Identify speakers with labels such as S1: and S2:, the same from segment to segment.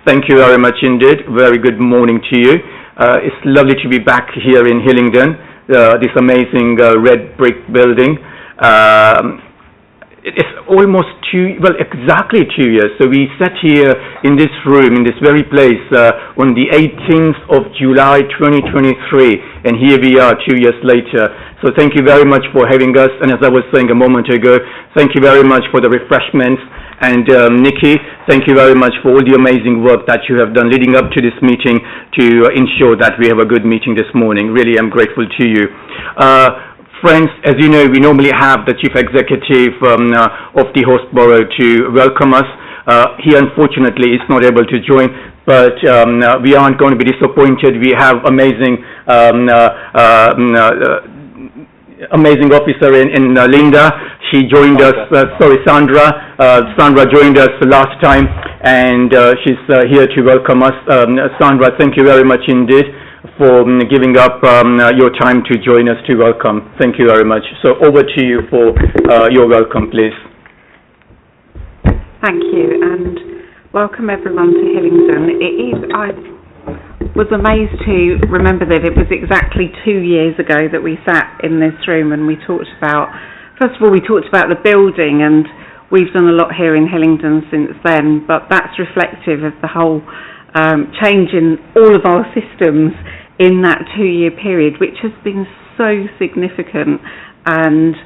S1: Thank you very much indeed. Very good morning to you. It's lovely to be back here in Hillingdon, this amazing red brick building. It's almost exactly 2 years. So we sat here in this room, in this very place, on the 18th of July 2023, and here we are 2 years later. So thank you very much for having us, and as I was saying a moment ago, thank you very much for the refreshments. And Nikki, thank you very much for all the amazing work that you have done leading up to this meeting to ensure that we have a good meeting this morning. Really, I'm grateful to you. Friends, as you know, we normally have the Chief Executive of the host borough to welcome us. He unfortunately is not able to join, but we aren't going to be disappointed. We have amazing officer in Linda. She joined us, Sandra. Sandra joined us last time, and she's here to welcome us. Sandra, thank you very much indeed for giving up your time to join us to welcome. Thank you very much. So over to you for your welcome, please.
S2: Thank you, and welcome everyone to Hillingdon. I was amazed to remember that it was exactly 2 years ago that we sat in this room and we talked about, first of all, we talked about the building, and we've done a lot here in Hillingdon since then, but that's reflective of the whole change in all of our systems in that 2 year period, which has been so significant. And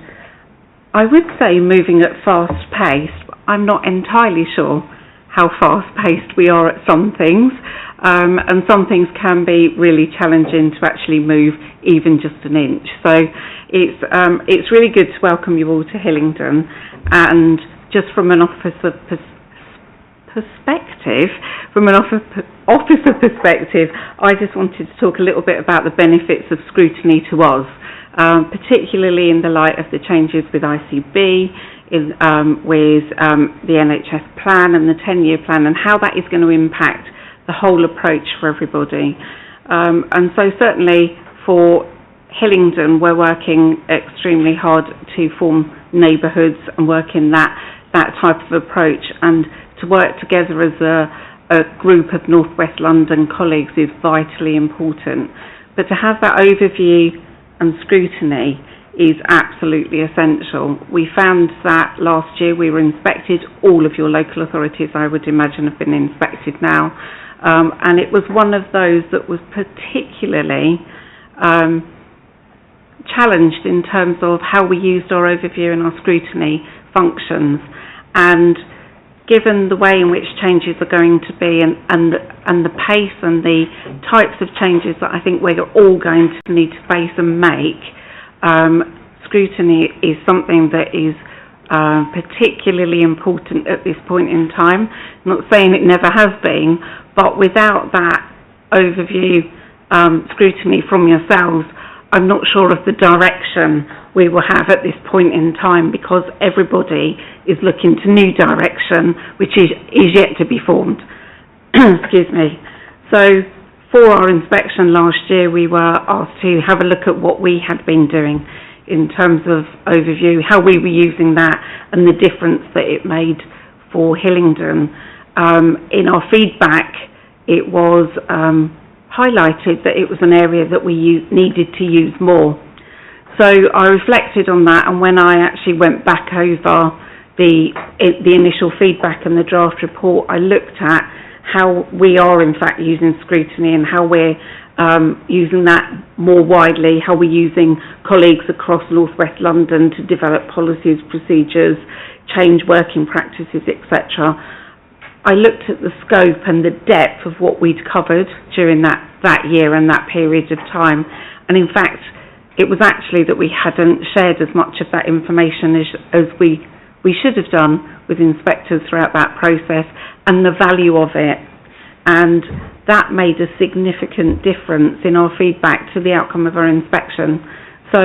S2: I would say moving at fast pace. I'm not entirely sure how fast paced we are at some things, and some things can be really challenging to actually move even just an inch. So it's really good to welcome you all to Hillingdon, and just from an officer perspective, I just wanted to talk a little bit about the benefits of scrutiny to us, particularly in the light of the changes with ICB, with the NHS plan and the 10-year plan, and how that is going to impact the whole approach for everybody. And so certainly for Hillingdon, we're working extremely hard to form neighbourhoods and work in that type of approach, and to work together as a group of North West London colleagues is vitally important. But to have that overview and scrutiny is absolutely essential. We found that last year we were inspected. All of your local authorities, I would imagine, have been inspected now. And it was one of those that was particularly challenged in terms of how we used our overview and our scrutiny functions. And given the way in which changes are going to be, and the pace and the types of changes that I think we're all going to need to face and make, scrutiny is something that is particularly important at this point in time. I'm not saying it never has been, but without that overview scrutiny from yourselves, I'm not sure of the direction we will have at this point in time, because everybody is looking to new direction, which is yet to be formed. Excuse me. So for our inspection last year, we were asked to have a look at what we had been doing in terms of overview, how we were using that, and the difference that it made for Hillingdon. In our feedback, it was highlighted that it was an area that we needed to use more. So I reflected on that, and when I actually went back over the initial feedback and the draft report, I looked at how we are in fact using scrutiny and how we're using that more widely, how we're using colleagues across North West London to develop policies, procedures, change working practices, etc. I looked at the scope and the depth of what we'd covered during that year and that period of time, and in fact it was actually that we hadn't shared as much of that information as we should have done with inspectors throughout that process, and the value of it. And that made a significant difference in our feedback to the outcome of our inspection. So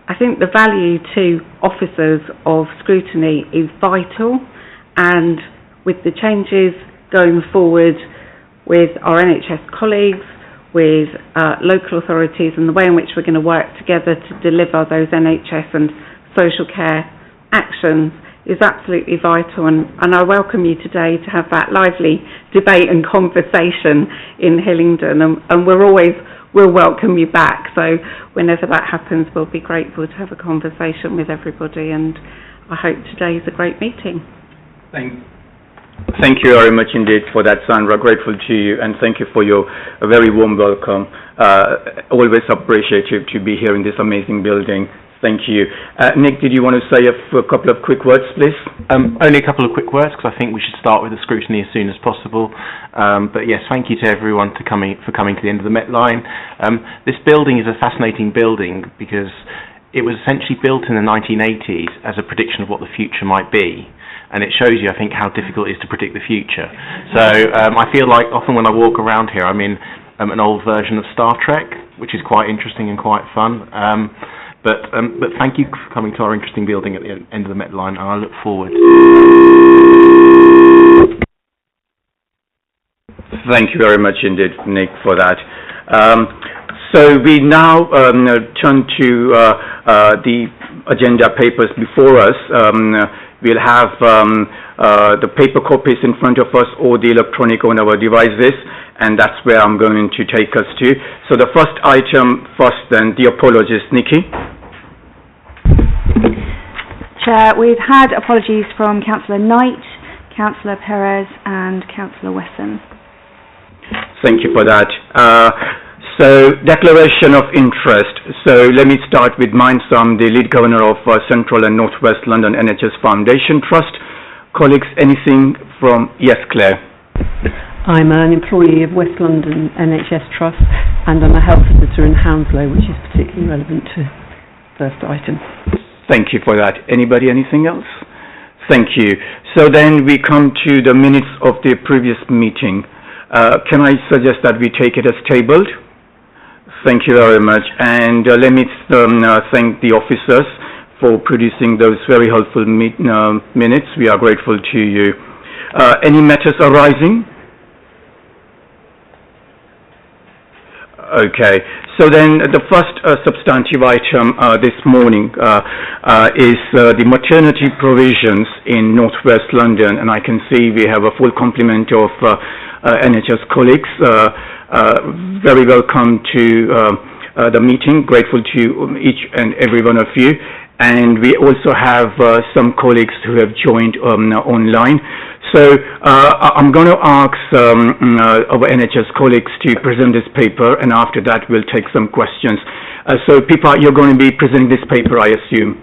S2: I think the value to officers of scrutiny is vital, and with the changes going forward with our NHS colleagues, with local authorities, and the way in which we're going to work together to deliver those NHS and social care actions, is absolutely vital, and I welcome you today to have that lively debate and conversation in Hillingdon, and we'll welcome you back. So whenever that happens, we'll be grateful to have a conversation with everybody, and I hope today is a great meeting.
S1: Thank you very much indeed for that, Sandra. Grateful to you, and thank you for your very warm welcome. Always appreciative to be here in this amazing building. Thank you. Nick, did you want to say a couple of quick words, please?
S3: Only a couple of quick words, because I think we should start with the scrutiny as soon as possible. But yes, thank you to everyone for coming to the end of the Met Line. This building is a fascinating building because it was essentially built in the 1980s as a prediction of what the future might be. And it shows you, I think, how difficult it is to predict the future. So I feel like often when I walk around here, I'm in an old version of Star Trek, which is quite interesting and quite fun. But thank you for coming to our interesting building at the end of the Met Line, and I look forward.
S1: Thank you very much indeed, Nick, for that. So we now turn to the agenda papers before us. We'll have the paper copies in front of us or the electronic on our devices, and that's where I'm going to take us to. So the first item first, then, the apologies. Nikki?
S4: Chair, we've had apologies from Councillor Knight, Councillor Perez and Councillor Wesson.
S1: Thank you for that. So, declaration of interest. So, let me start with mine. So, I'm the lead governor of Central and North West London NHS Foundation Trust. Colleagues, anything from... Yes, Claire.
S5: I'm an employee of West London NHS Trust, and I'm a health visitor in Hounslow, which is particularly relevant to the first item.
S1: Thank you for that. Anybody, anything else? Thank you. So then we come to the minutes of the previous meeting. Can I suggest that we take it as tabled? Thank you very much. And let me thank the officers for producing those very helpful minutes. We are grateful to you. Any matters arising? Okay, so then the first substantive item this morning is the maternity provisions in North West London, and I can see we have a full complement of NHS colleagues. Very welcome to the meeting, grateful to each and every one of you, and we also have some colleagues who have joined online. So I'm going to ask our NHS colleagues to present this paper, and after that we'll take some questions. So Pippa, you're going to be presenting this paper, I assume?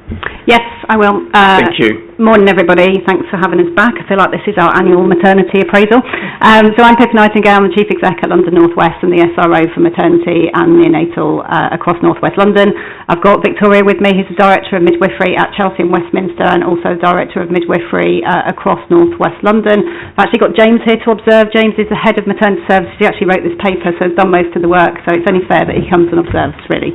S6: Yes, I will.
S1: Thank you.
S6: Morning, everybody. Thanks for having us back. I feel like this is our annual maternity appraisal. So I'm Pippa Nightingale, I'm the Chief Exec at London North West and the SRO for maternity and neonatal across North West London. I've got Victoria with me, who's the Director of Midwifery at Chelsea and Westminster, and also Director of Midwifery across North West London. I've actually got James here to observe. James is the Head of Maternity Services. He actually wrote this paper, so has done most of the work, so it's only fair that he comes and observes, really.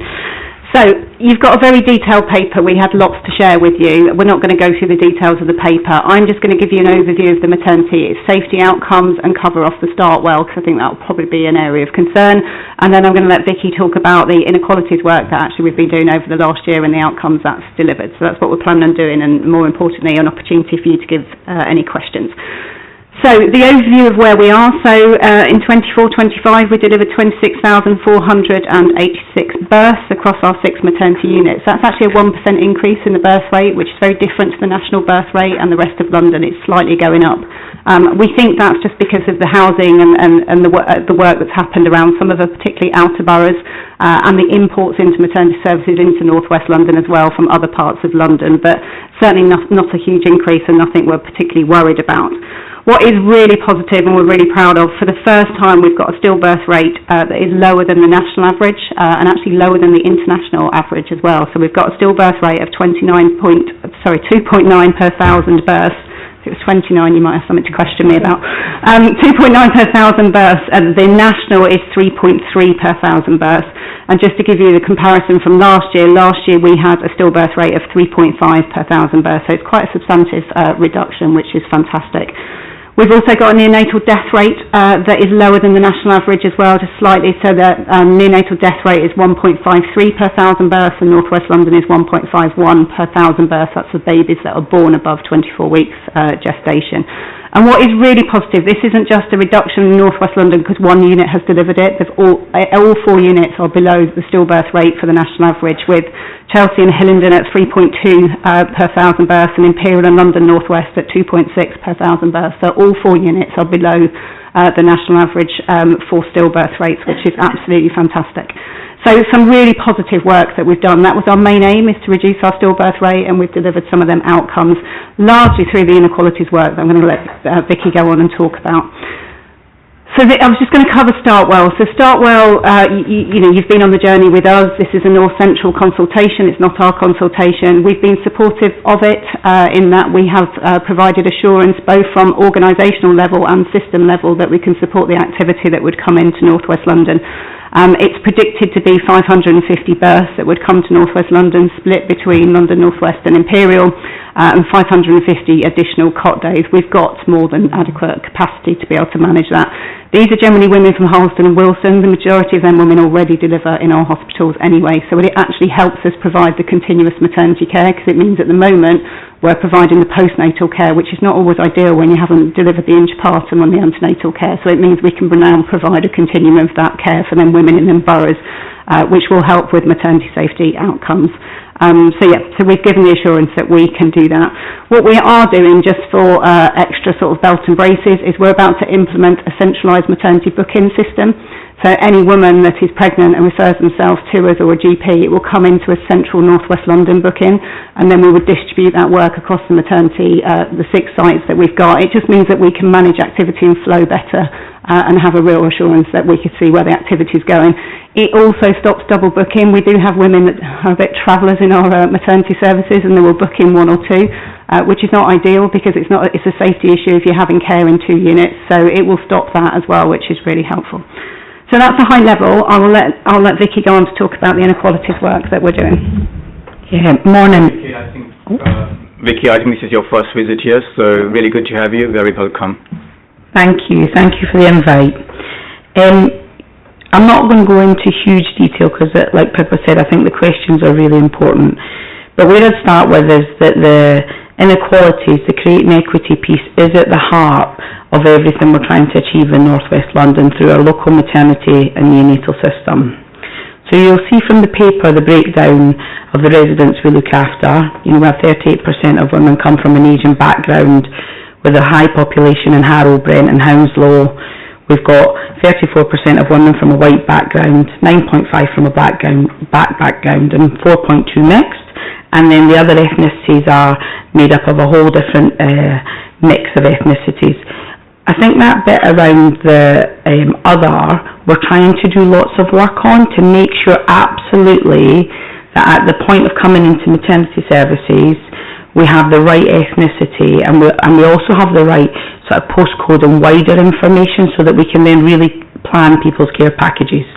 S6: So, you've got a very detailed paper. We had lots to share with you. We're not going to go through the details of the paper. I'm just going to give you an overview of the maternity, its safety outcomes, and cover off the start well, because I think that will probably be an area of concern. And then I'm going to let Vicky talk about the inequalities work that actually we've been doing over the last year and the outcomes that's delivered. So that's what we're planning on doing, and more importantly, an opportunity for you to give any questions. So, the overview of where we are. So, in 24-25, we delivered 26,486 births across our 6 maternity units. That's actually a 1% increase in the birth rate, which is very different to the national birth rate, and the rest of London, it's slightly going up. We think that's just because of the housing and the work that's happened around some of the particularly outer boroughs, and the imports into maternity services into North West London as well from other parts of London, but certainly not a huge increase and nothing we're particularly worried about. What is really positive and we're really proud of, for the first time we've got a stillbirth rate that is lower than the national average and actually lower than the international average as well. So we've got a stillbirth rate of 2.9 per thousand births. If it was 29, you might have something to question me about. 2.9 per thousand births, and the national is 3.3 per thousand births. And just to give you the comparison from last year we had a stillbirth rate of 3.5 per thousand births, so it's quite a substantive reduction, which is fantastic. We've also got a neonatal death rate that is lower than the national average as well, just slightly, so that neonatal death rate is 1.53 per 1,000 births, and North West London is 1.51 per 1,000 births. That's for babies that are born above 24 weeks gestation. And what is really positive, this isn't just a reduction in North West London because one unit has delivered it. All 4 units are below the stillbirth rate for the national average, with Chelsea and Hillingdon at 3.2 per 1,000 births, and Imperial and London North West at 2.6 per 1,000 births. So all 4 units are below the national average for stillbirth rates, which is absolutely fantastic. So some really positive work that we've done. That was our main aim, is to reduce our stillbirth rate, and we've delivered some of them outcomes, largely through the inequalities work that I'm going to let Vicky go on and talk about. So I was just going to cover Startwell. So Startwell, you've been on the journey with us. This is a North Central consultation. It's not our consultation. We've been supportive of it in that we have provided assurance both from organisational level and system level that we can support the activity that would come into North West London. It's predicted to be 550 births that would come to North West London, split between London North West and Imperial, and 550 additional cot days. We've got more than adequate capacity to be able to manage that. These are generally women from Harleston and Wilson. The majority of them women already deliver in our hospitals anyway, so it actually helps us provide the continuous maternity care, because it means at the moment we're providing the postnatal care, which is not always ideal when you haven't delivered the intrapartum on the antenatal care. So it means we can now provide a continuum of that care for them women in them boroughs, which will help with maternity safety outcomes. So we've given the assurance that we can do that. What we are doing, just for extra sort of belt and braces, is we're about to implement a centralised maternity booking system. So any woman that is pregnant and refers themselves to us or a GP, it will come into a central North West London booking, and then we would distribute that work across the maternity, the 6 sites that we've got. It just means that we can manage activity and flow better and have a real assurance that we can see where the activity is going. It also stops double booking. We do have women that are a bit travellers in our maternity services, and they will book in 1 or 2, which is not ideal because it's a safety issue if you're having care in 2 units. So it will stop that as well, which is really helpful. So that's a high level. I'll let Vicky go on to talk about the inequalities work that we're doing.
S7: Yeah, morning.
S1: Vicky, I think this is your first visit here, so really good to have you. Very welcome.
S7: Thank you for the invite. I'm not going to go into huge detail because, like Pippa said, I think the questions are really important. But where I'd start with is that the inequalities, the creating equity piece, is at the heart of everything we're trying to achieve in North West London through our local maternity and neonatal system. So you'll see from the paper the breakdown of the residents we look after. We have 38% of women come from an Asian background with a high population in Harrow, Brent and Hounslow. We've got 34% of women from a white background, 9.5 from a black background and 4.2 mixed. And then the other ethnicities are made up of a whole different mix of ethnicities. I think that bit around the other, we're trying to do lots of work on to make sure absolutely that at the point of coming into maternity services, we have the right ethnicity and we also have the right sort of postcode and wider information so that we can then really plan people's care packages.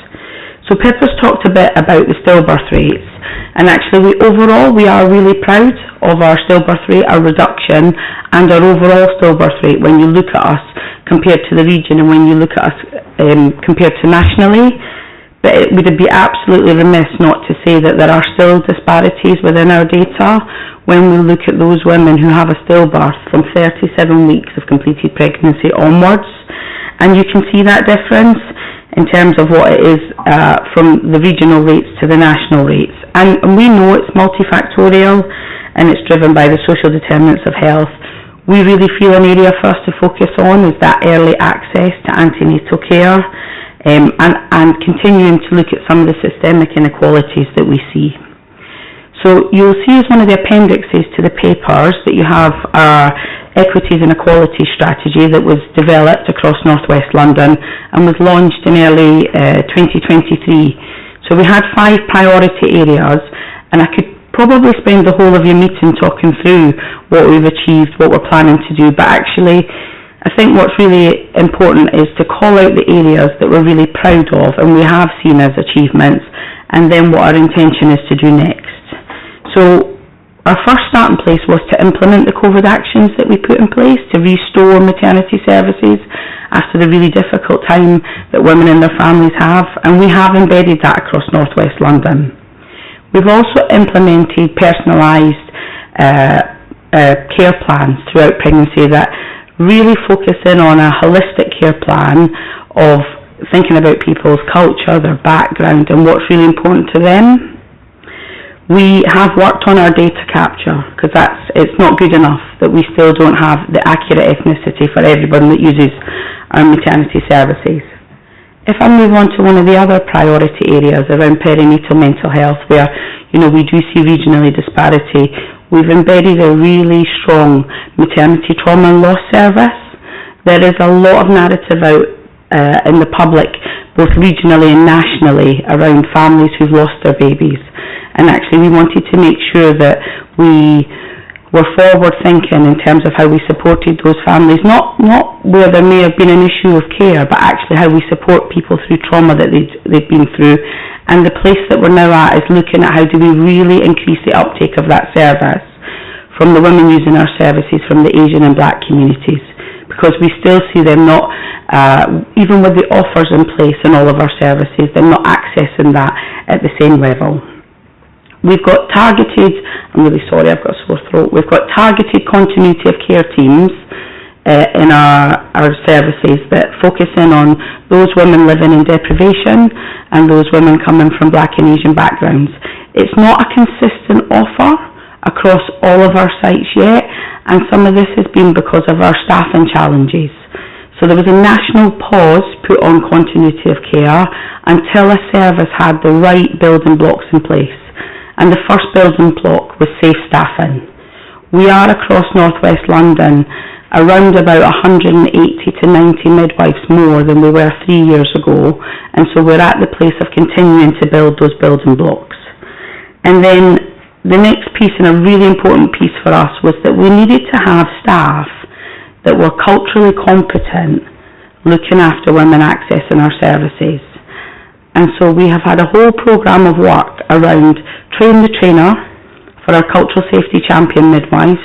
S7: So Pippa's talked a bit about the stillbirth rates, and actually overall we are really proud of our stillbirth rate, our reduction, and our overall stillbirth rate when you look at us compared to the region and when you look at us compared to nationally. But it would be absolutely remiss not to say that there are still disparities within our data when we look at those women who have a stillbirth from 37 weeks of completed pregnancy onwards. And you can see that difference in terms of what it is from the regional rates to the national rates. And we know it's multifactorial and it's driven by the social determinants of health. We really feel an area for us to focus on is that early access to antenatal care and continuing to look at some of the systemic inequalities that we see. So you'll see as one of the appendixes to the papers that you have our equities and equality strategy that was developed across North West London and was launched in early 2023. So we had 5 priority areas, and I could probably spend the whole of your meeting talking through what we've achieved, what we're planning to do, but actually I think what's really important is to call out the areas that we're really proud of and we have seen as achievements, and then what our intention is to do next. So Our first starting place was to implement the COVID actions that we put in place to restore maternity services after the really difficult time that women and their families have, and we have embedded that across North West London. We've also implemented personalised care plans throughout pregnancy that really focus in on a holistic care plan of thinking about people's culture, their background, and what's really important to them. We have worked on our data capture because it's not good enough that we still don't have the accurate ethnicity for everyone that uses our maternity services. If I move on to one of the other priority areas around perinatal mental health, where we do see regionally disparity, we've embedded a really strong maternity trauma and loss service. There is a lot of narrative out in the public, both regionally and nationally, around families who've lost their babies. And actually we wanted to make sure that we were forward thinking in terms of how we supported those families, not where there may have been an issue of care, but actually how we support people through trauma that they've been through. And the place that we're now at is looking at how do we really increase the uptake of that service from the women using our services from the Asian and Black communities, because we still see them not, even with the offers in place in all of our services, they're not accessing that at the same level. We've got targeted, I'm really sorry, I've got a sore throat, we've got targeted continuity of care teams in our services that focus in on those women living in deprivation and those women coming from Black and Asian backgrounds. It's not a consistent offer across all of our sites yet, and some of this has been because of our staffing challenges. So there was a national pause put on continuity of care until a service had the right building blocks in place. And the first building block was safe staffing. We are across North West London around about 180 to 90 midwives more than we were 3 years ago, and so we're at the place of continuing to build those building blocks. And then the next piece, and a really important piece for us, was that we needed to have staff that were culturally competent looking after women accessing our services. And so we have had a whole programme of work around train the trainer for our cultural safety champion midwives,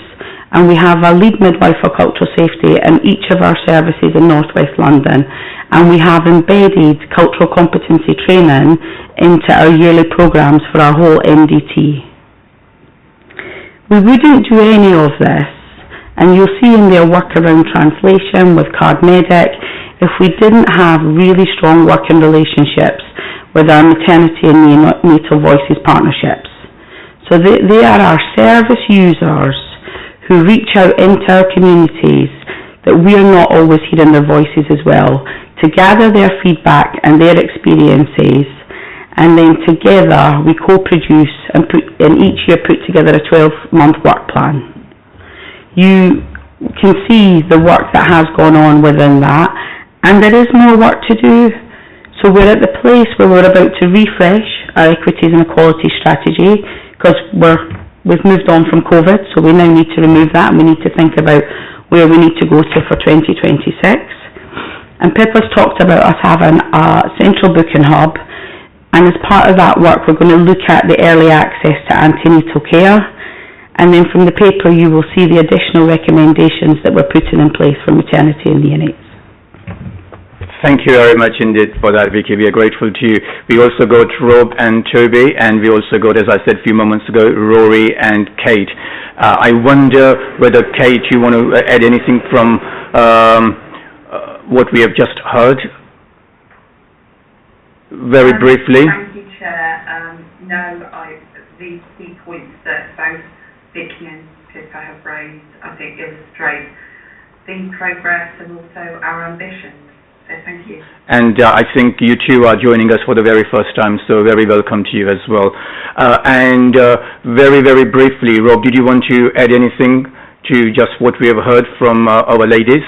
S7: and we have a lead midwife for cultural safety in each of our services in North West London, and we have embedded cultural competency training into our yearly programmes for our whole MDT. We wouldn't do any of this, and you'll see in their work around translation with Card Medic, if we didn't have really strong working relationships with our maternity and neonatal voices partnerships. So they are our service users who reach out into our communities that we're not always hearing their voices as well, to gather their feedback and their experiences, and then together we co-produce and each year put together a 12-month work plan. You can see the work that has gone on within that, and there is more work to do. So we're at the place where we're about to refresh our equities and equality strategy, because we've moved on from COVID, so we now need to remove that, and we need to think about where we need to go to for 2026. And Pippa's talked about us having a central booking hub, and as part of that work we're going to look at the early access to antenatal care, and then from the paper you will see the additional recommendations that we're putting in place for maternity and neonates.
S1: Thank you very much indeed for that, Vicky. We are grateful to you. We also got Rob and Toby, and we also got, as I said a few moments ago, Rory and Kate. I wonder whether, Kate, you want to add anything from what we have just heard? Very briefly.
S8: Thank you, Chair. These key points that both Vicky and Pippa have raised, I think, illustrate the progress and also our ambitions. So thank you. And
S1: I think you two are joining us for the very first time, so very welcome to you as well. And very, very briefly, Rob, did you want to add anything to just what we have heard from our ladies,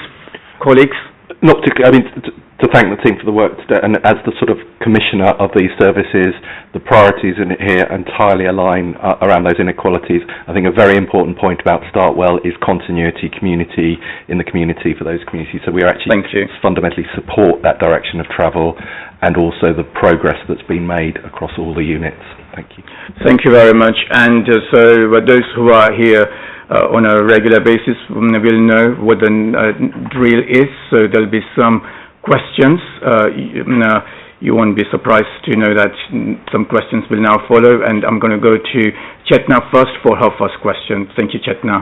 S1: colleagues?
S9: Not particularly. I mean, to thank the team for the work today, and as the sort of commissioner of these services, the priorities in it here entirely align around those inequalities. I think a very important point about Start Well is continuity, community in the community for those communities. So we are actually fundamentally support that direction of travel, and also the progress that's been made across all the units. Thank you.
S1: Thank you very much. And so those who are here on a regular basis will know what the drill is. So there'll be some questions. You won't be surprised to know that some questions will now follow, and I'm going to go to Chetna first for her first question. Thank you, Chetna.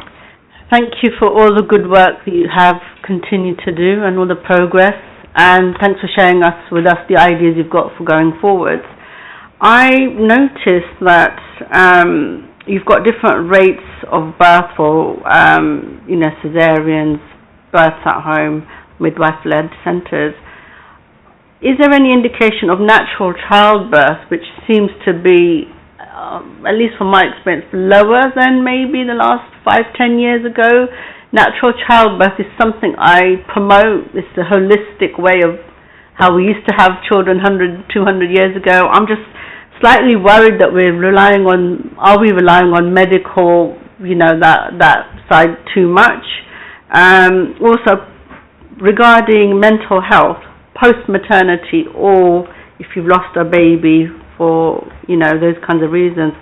S10: Thank you for all the good work that you have continued to do and all the progress, and thanks for sharing with us the ideas you've got for going forward. I noticed that you've got different rates of birth for, cesareans, births at home, midwife-led centres. Is there any indication of natural childbirth, which seems to be, at least from my experience, lower than maybe the last 5-10 years ago? Natural childbirth is something I promote. It's the holistic way of how we used to have children 100, 200 years ago. I'm just slightly worried that are we relying on medical, that side too much? Also, regarding mental health, post-maternity, or if you've lost a baby for, those kinds of reasons,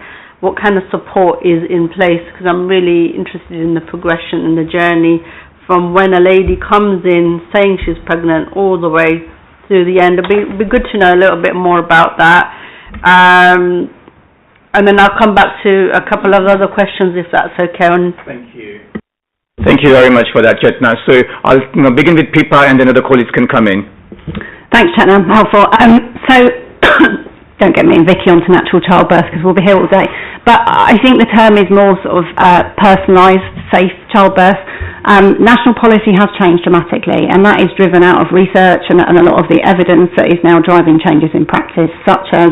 S10: what kind of support is in place? Because I'm really interested in the progression and the journey from when a lady comes in saying she's pregnant all the way through the end. It'd be good to know a little bit more about that. And then I'll come back to a couple of other questions if that's okay.
S1: Thank you. Thank you very much for that, Chetna. So I'll begin with Pippa, and then other colleagues can come in.
S6: Thanks, Chetna. Helpful. So don't get me and Vicky onto natural childbirth because we'll be here all day. But I think the term is more sort of personalised, safe childbirth. National policy has changed dramatically, and that is driven out of research and a lot of the evidence that is now driving changes in practice, such as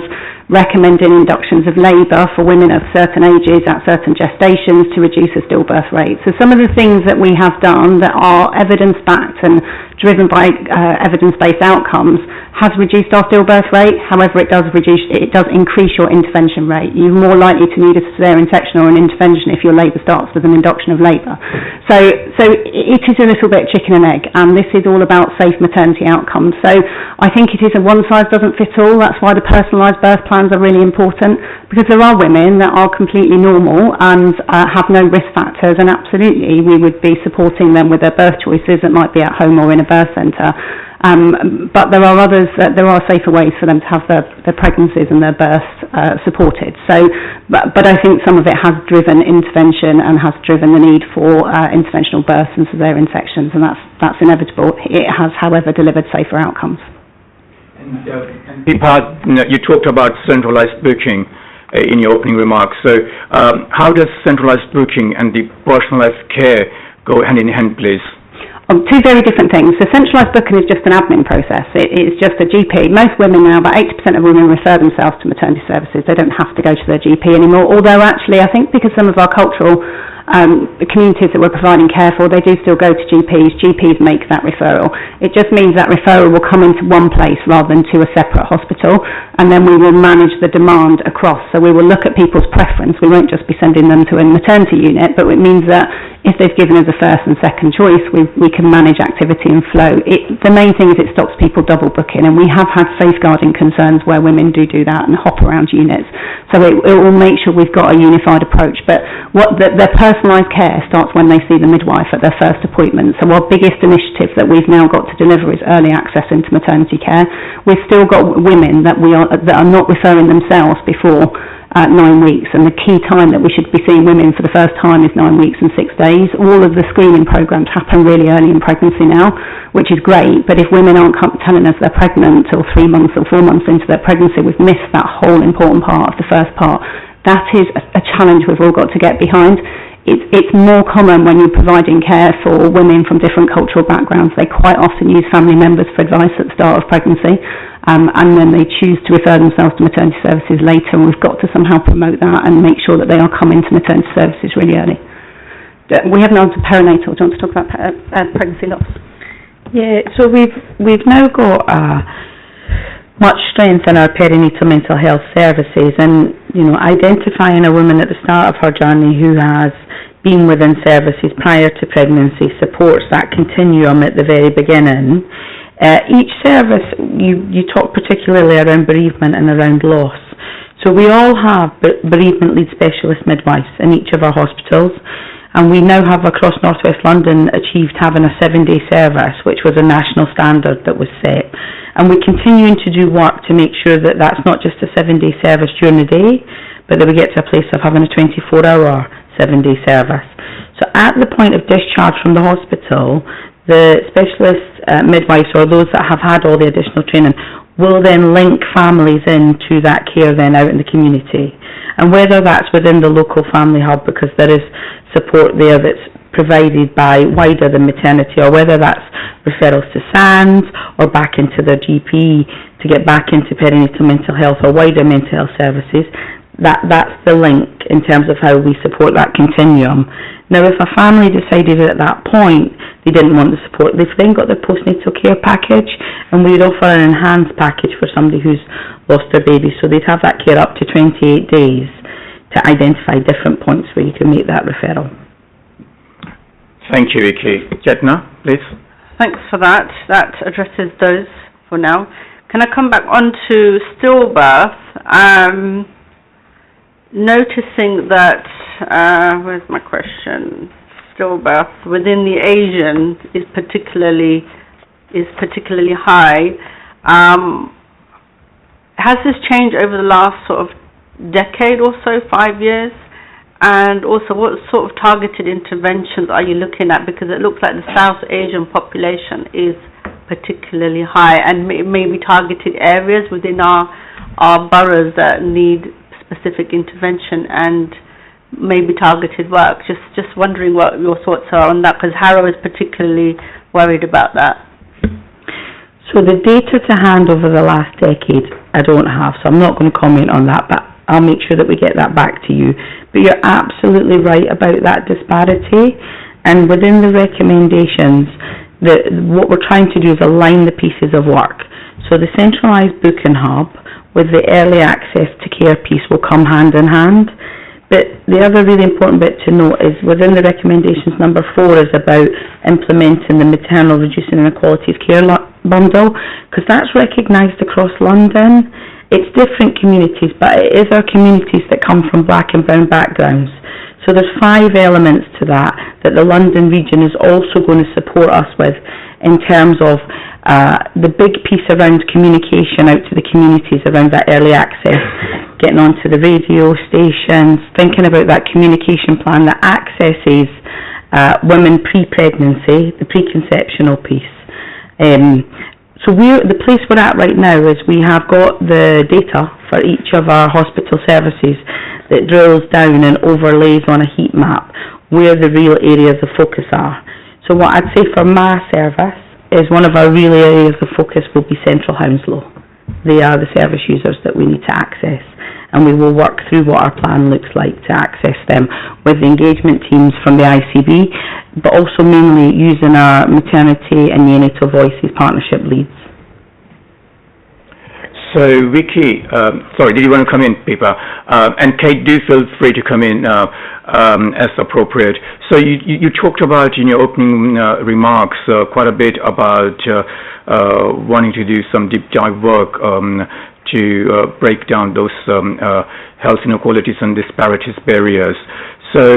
S6: recommending inductions of labour for women of certain ages at certain gestations to reduce the stillbirth rate. So some of the things that we have done that are evidence-backed and driven by evidence-based outcomes has reduced our stillbirth rate. However, it does increase your intervention rate. You're more likely to need a cesarean section or an intervention if your labour starts with an induction of labour. So it is a little bit chicken and egg, and this is all about safe maternity outcomes. So I think it is a one-size-doesn't-fit-all. That's why the personalised birth plans are really important, because there are women that are completely normal and have no risk factors, and absolutely we would be supporting them with their birth choices that might be at home or in a birth centre. But there are others, there are safer ways for them to have their pregnancies and their births supported. So, but I think some of it has driven intervention and has driven the need for interventional births and cesarean sections, and that's inevitable. It has, however, delivered safer outcomes.
S1: And Pippa, you talked about centralised booking in your opening remarks. So how does centralised booking and the personalised care go hand in hand, please?
S6: Two very different things. So centralised booking is just an admin process. It's just a GP. Most women now, about 80% of women refer themselves to maternity services. They don't have to go to their GP anymore, although actually I think because some of our cultural communities that we're providing care for, they do still go to GPs. GPs make that referral. It just means that referral will come into one place rather than to a separate hospital, and then we will manage the demand across. So we will look at people's preference. We won't just be sending them to a maternity unit, but it means that if they've given us a first and second choice, we can manage activity and flow. The main thing is it stops people double booking, and we have had safeguarding concerns where women do that and hop around units. So it will make sure we've got a unified approach. But their personalised care starts when they see the midwife at their first appointment. So our biggest initiative that we've now got to deliver is early access into maternity care. We've still got women that are not referring themselves before 9 weeks, and the key time that we should be seeing women for the first time is 9 weeks and 6 days. All of the screening programs happen really early in pregnancy now, which is great, but if women aren't telling us they're pregnant till 3 months or 4 months into their pregnancy, we've missed that whole important part of the first part. That is a challenge we've all got to get behind. It's more common when you're providing care for women from different cultural backgrounds. They quite often use family members for advice at the start of pregnancy, and then they choose to refer themselves to maternity services later, and we've got to somehow promote that and make sure that they are coming to maternity services really early. We haven't gone to perinatal. Do you want to talk about pregnancy loss?
S7: Yeah, so we've now got much strength in our perinatal mental health services, and identifying a woman at the start of her journey who has been within services prior to pregnancy supports that continuum at the very beginning. Each service, you talk particularly around bereavement and around loss. So we all have bereavement lead specialist midwives in each of our hospitals, and we now have across North West London achieved having a 7-day service, which was a national standard that was set. And we're continuing to do work to make sure that that's not just a 7-day service during the day, but that we get to a place of having a 24-hour 7-day service. So at the point of discharge from the hospital, the specialist midwives, or those that have had all the additional training, will then link families into that care then out in the community. And whether that's within the local family hub, because there is support there that's provided by wider than maternity, or whether that's referrals to SANS or back into their GP to get back into perinatal mental health or wider mental health services, that's the link in terms of how we support that continuum. Now, if a family decided at that point they didn't want the support, they've then got their postnatal care package, and we'd offer an enhanced package for somebody who's lost their baby, so they'd have that care up to 28 days to identify different points where you can make that referral.
S1: Thank you, Vicky. Chetna, please.
S10: Thanks for that. That addresses those for now. Can I come back on to stillbirth? Noticing that, where's my question? Stillbirth within the Asians is particularly high. Has this changed over the last sort of decade or so, 5 years? And also, what sort of targeted interventions are you looking at? Because it looks like the South Asian population is particularly high, and maybe targeted areas within our boroughs that need specific intervention and maybe targeted work. Just wondering what your thoughts are on that, because Harrow is particularly worried about that.
S7: So the data to hand over the last decade, I don't have, so I'm not going to comment on that, but I'll make sure that we get that back to you. But you're absolutely right about that disparity, and within the recommendations, what we're trying to do is align the pieces of work. So the centralised booking hub with the early access to care piece will come hand in hand. But the other really important bit to note is within the recommendations, number 4 is about implementing the maternal reducing inequalities care bundle, because that's recognised across London. It's different communities, but it is our communities that come from black and brown backgrounds. So there's 5 elements to that the London region is also going to support us with in terms of the big piece around communication out to the communities around that early access, getting onto the radio stations, thinking about that communication plan that accesses women pre-pregnancy, the preconceptional piece. So the place we're at right now is we have got the data for each of our hospital services that drills down and overlays on a heat map where the real areas of focus are. So what I'd say for my service is one of our real areas of focus will be Central Hounslow. They are the service users that we need to access, and we will work through what our plan looks like to access them with the engagement teams from the ICB, but also mainly using our maternity and neonatal voices partnership leads.
S1: So, Vicky, sorry, did you want to come in, Pippa? And Kate, do feel free to come in as appropriate. So you talked about in your opening remarks quite a bit about wanting to do some deep dive work to break down those health inequalities and disparities barriers. So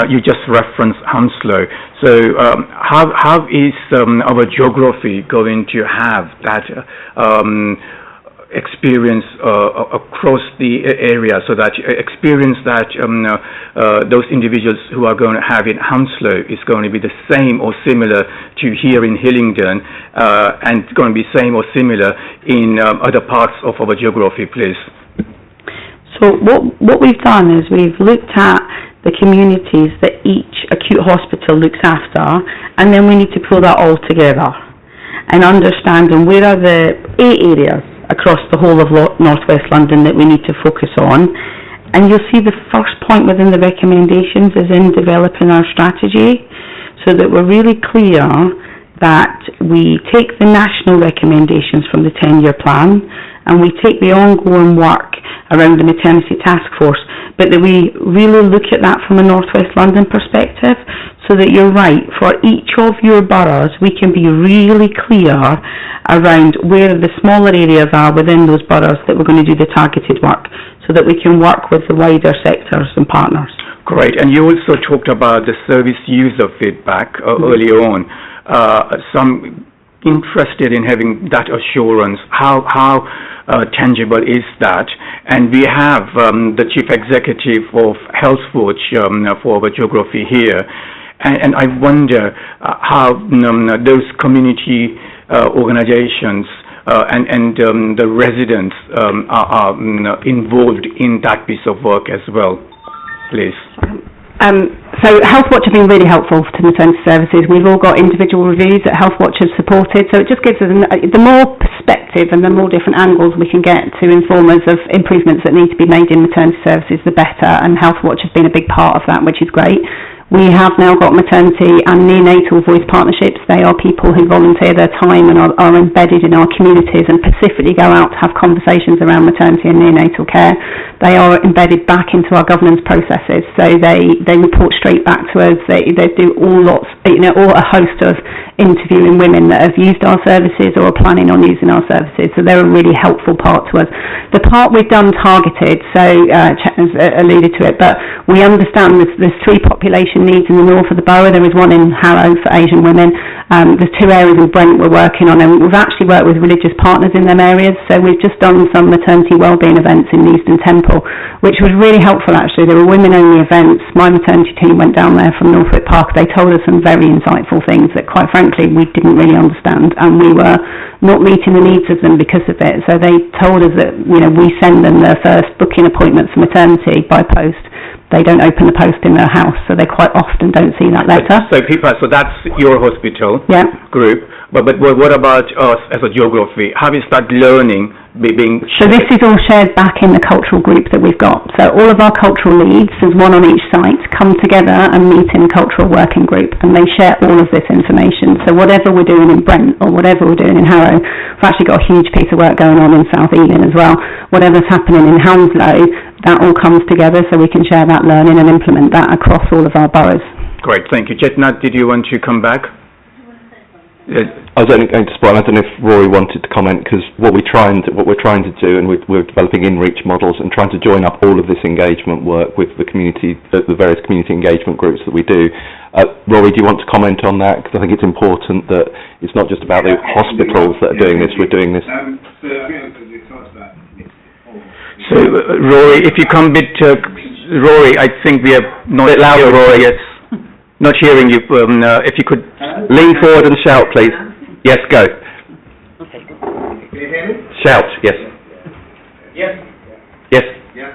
S1: you just referenced Hounslow. So how is our geography going to have that experience across the area, so that experience that those individuals who are going to have in Hounslow is going to be the same or similar to here in Hillingdon, and going to be same or similar in other parts of our geography, please?
S7: So what we've done is we've looked at the communities that each acute hospital looks after, and then we need to pull that all together and understanding where are the 8 areas across the whole of North West London that we need to focus on. And you'll see the first point within the recommendations is in developing our strategy, so that we're really clear that we take the national recommendations from the 10-year plan and we take the ongoing work around the maternity task force, but that we really look at that from a North West London perspective, so that you're right, for each of your boroughs, we can be really clear around where the smaller areas are within those boroughs that we're going to do the targeted work, so that we can work with the wider sectors and partners.
S1: Great. And you also talked about the service user feedback earlier on. Some interested in having that assurance. How tangible is that? And we have the Chief Executive of HealthWatch for our geography here. And I wonder how those community organizations and the residents are involved in that piece of work as well, please.
S6: So HealthWatch have been really helpful to maternity services. We've all got individual reviews that HealthWatch has supported, so it just gives us the more perspective and the more different angles we can get to inform us of improvements that need to be made in maternity services, the better, and HealthWatch has been a big part of that, which is great. We have now got maternity and neonatal voice partnerships. They are people who volunteer their time and are embedded in our communities and specifically go out to have conversations around maternity and neonatal care. They are embedded back into our governance processes, so they report straight back to us. They do all a host of interviewing women that have used our services or are planning on using our services, so they're a really helpful part to us. The part we've done targeted, so Chetna's alluded to it, but we understand there's three population needs in the north of the borough. There is one in Harrow for Asian women. There's two areas in Brent we're working on, and we've actually worked with religious partners in them areas, so we've just done some maternity wellbeing events in Easton Temple, which was really helpful actually. There were women-only events. My maternity team went down there from Northwick Park. They told us some very insightful things that quite frankly we didn't really understand, and we were not meeting the needs of them because of it. So they told us that, we send them their first booking appointment for maternity by post. They don't open the post in their house, so they quite often don't see that letter.
S1: So that's your hospital group, but what about us as a geography? How is that learning being shared?
S6: So this is all shared back in the cultural group that we've got. So all of our cultural leads, there's one on each site, come together and meet in a cultural working group, and they share all of this information. So whatever we're doing in Brent or whatever we're doing in Harrow, we've actually got a huge piece of work going on in South Ealing as well. Whatever's happening in Hounslow, that all comes together so we can share that learning and implement that across all of our boroughs.
S1: Great, thank you. Chetna, did you want to come back?
S9: I was only going to spoil. I don't know if Rory wanted to comment, because what we're trying to do, and we're developing in-reach models and trying to join up all of this engagement work with the community, the various community engagement groups that we do. Rory, do you want to comment on that? Because I think it's important that it's not just about the hospitals that are doing this. We're doing this.
S1: So, Rory, if you come a bit, Rory, I think we are not... A bit louder, Rory. Yes. Not hearing you. If you could
S9: lean forward and shout, please. Yes, go.
S11: Okay. Can you hear me?
S9: Shout, yes.
S11: Yes.
S9: Yes.
S11: Yeah.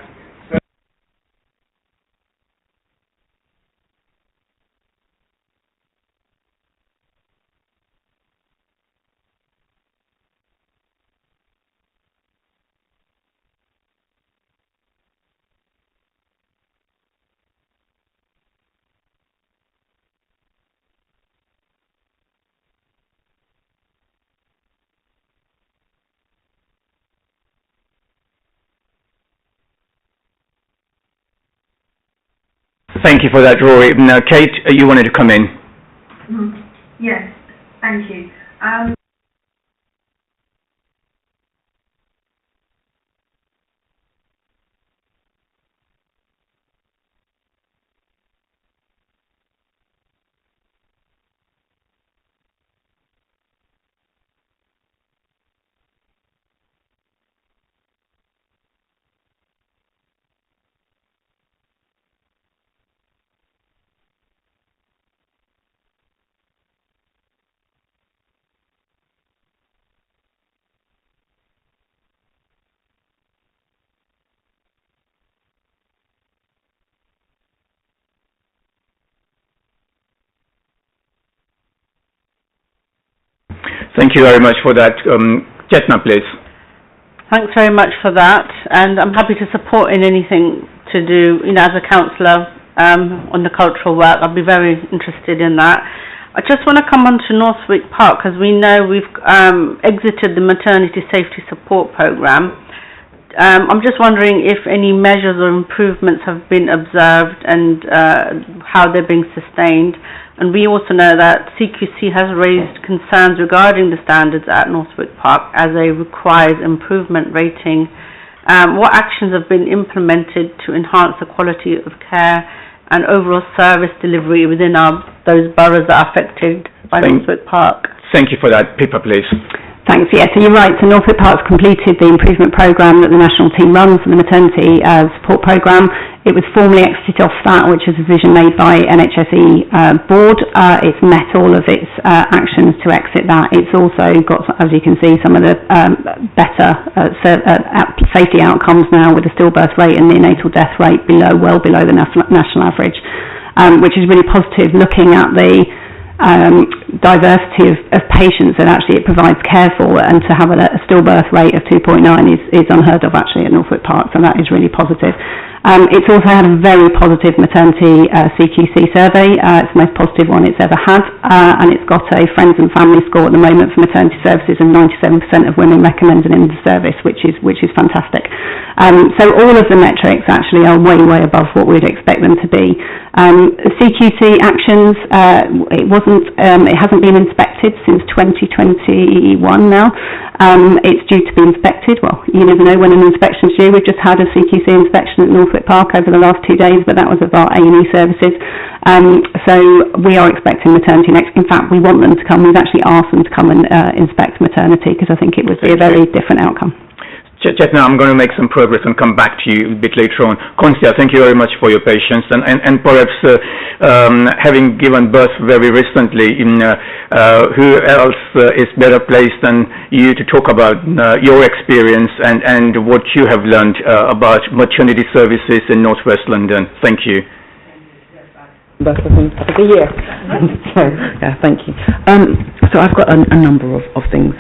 S1: Thank you for that, Rory. Now, Kate, you wanted to come in.
S8: Yes, thank you.
S1: Thank you very much for that. Chetna, please.
S10: Thanks very much for that, and I'm happy to support in anything to do, as a councillor on the cultural work. I'd be very interested in that. I just want to come on to Northwick Park, because we know we've exited the maternity safety support programme. I'm just wondering if any measures or improvements have been observed and how they're being sustained. And we also know that CQC has raised concerns regarding the standards at Northwick Park as a requires improvement rating. What actions have been implemented to enhance the quality of care and overall service delivery within those boroughs that are affected by Northwick Park?
S1: Thank you for that. Pippa, please.
S6: Thanks. Yeah, so you're right. So Northwick Park's completed the improvement programme that the national team runs, the maternity support programme. It was formally exited off that, which is a decision made by NHSE board. It's met all of its actions to exit that. It's also got, as you can see, some of the better safety outcomes now, with the stillbirth rate and neonatal death rate well below the national average, which is really positive, looking at the diversity of patients that actually it provides care for, and to have a stillbirth rate of 2.9 is unheard of actually at Northwick Park, so that is really positive. It's also had a very positive maternity CQC survey. It's the most positive one it's ever had, and it's got a friends and family score at the moment for maternity services, and 97% of women recommended in the service, which is fantastic. So all of the metrics actually are way above what we'd expect them to be. CQC actions, it hasn't been inspected since 2021 now. It's due to be inspected. Well, you never know when an inspection's due. We've just had a CQC inspection at Northwick Park over the last 2 days, but that was of our A&E services. So we are expecting maternity next. In fact, we want them to come. We've actually asked them to come and inspect maternity, because I think it would be a very different outcome.
S1: Chet, now I'm going to make some progress and come back to you a bit later on. Constance, thank you very much for your patience, and perhaps having given birth very recently, who else is better placed than you to talk about your experience and what you have learned about maternity services in North West London. Thank you.
S12: Birth of the year. So, yeah, thank you. So I've got a number of things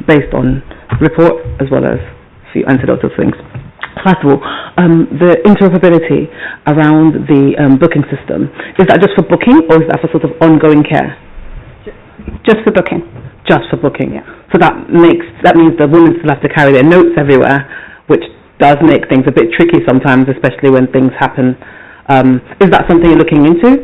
S12: based on report as well as few anecdotal things. First of all, the interoperability around the booking system, is that just for booking, or is that for sort of ongoing care?
S6: Just for booking.
S12: Just for booking, yeah. So that means the women still have to carry their notes everywhere, which does make things a bit tricky sometimes, especially when things happen. Is that something you're looking into?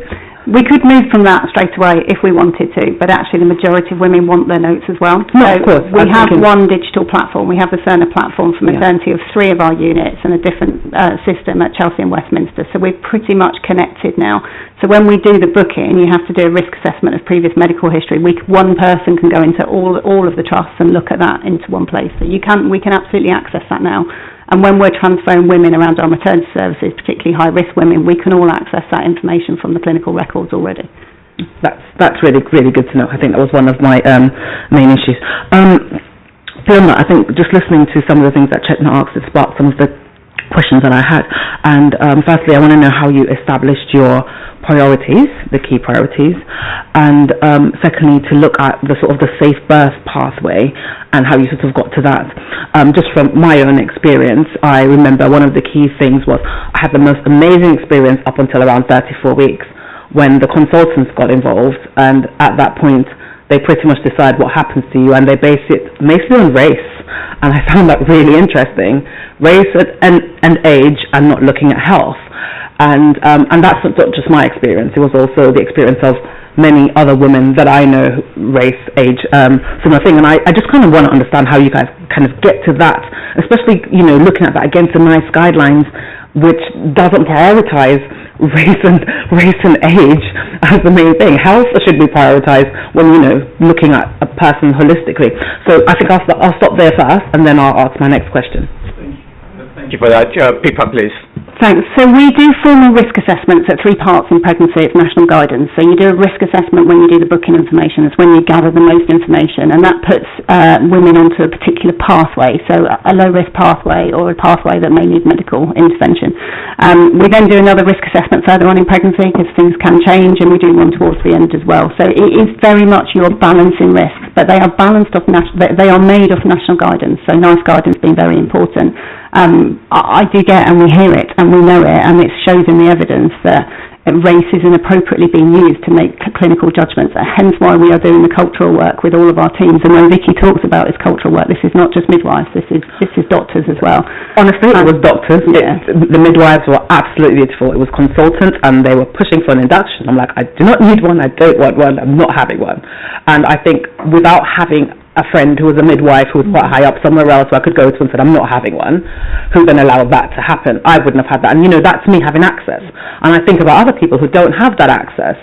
S6: We could move from that straight away if we wanted to, but actually the majority of women want their notes as well.
S12: No,
S6: so
S12: of course.
S6: We have one digital platform. We have the Cerner platform for maternity of 3 of our units, and a different system at Chelsea and Westminster. So we're pretty much connected now. So when we do the booking, you have to do a risk assessment of previous medical history. One person can go into all of the trusts and look at that into one place. So we can absolutely access that now. And when we're transferring women around our maternity services, particularly high-risk women, we can all access that information from the clinical records already.
S12: That's really good to know. I think that was one of my main issues. Beyond that, I think just listening to some of the things that Chetna asked, it sparked some of the questions that I had. And firstly, I want to know how you established your priorities, the key priorities, and secondly, to look at the sort of the safe birth pathway and how you sort of got to that. Just from my own experience, I remember one of the key things was I had the most amazing experience up until around 34 weeks when the consultants got involved, and at that point they pretty much decide what happens to you, and they base it mostly on race. And I found that really interesting. Race and age, and not looking at health. And that's not just my experience. It was also the experience of many other women that I know, race, age, similar thing. And I just kind of want to understand how you guys kind of get to that, especially, looking at that against the NICE guidelines, which doesn't prioritize race and age as the main thing. Health should be prioritized when, looking at a person holistically. So I think I'll stop there first, and then I'll ask my next question.
S1: Thank you for that. Pippa, please.
S6: Thanks. So we do formal risk assessments at 3 parts in pregnancy. It's national guidance. So you do a risk assessment when you do the booking information. It's when you gather the most information, and that puts women onto a particular pathway, so a low-risk pathway or a pathway that may need medical intervention. We then do another risk assessment further on in pregnancy, because things can change, and we do one towards the end as well. So it is very much your balancing risks, but they are balanced off they are made of national guidance. So NICE guidance being very important. I do get, and we hear it, and we know it, and it shows in the evidence that race isn't appropriately being used to make clinical judgments. Hence why we are doing the cultural work with all of our teams. And when Vicky talks about this cultural work, this is not just midwives, this is doctors as well.
S12: Honestly, it was doctors.
S6: Yeah.
S12: The midwives were absolutely beautiful. It was consultants, and they were pushing for an induction. I'm like, I do not need one, I don't want one, I'm not having one. And I think without having a friend who was a midwife who was quite high up somewhere else who I could go to and said, I'm not having one, who then allowed that to happen, I wouldn't have had that. And, that's me having access. And I think about other people who don't have that access.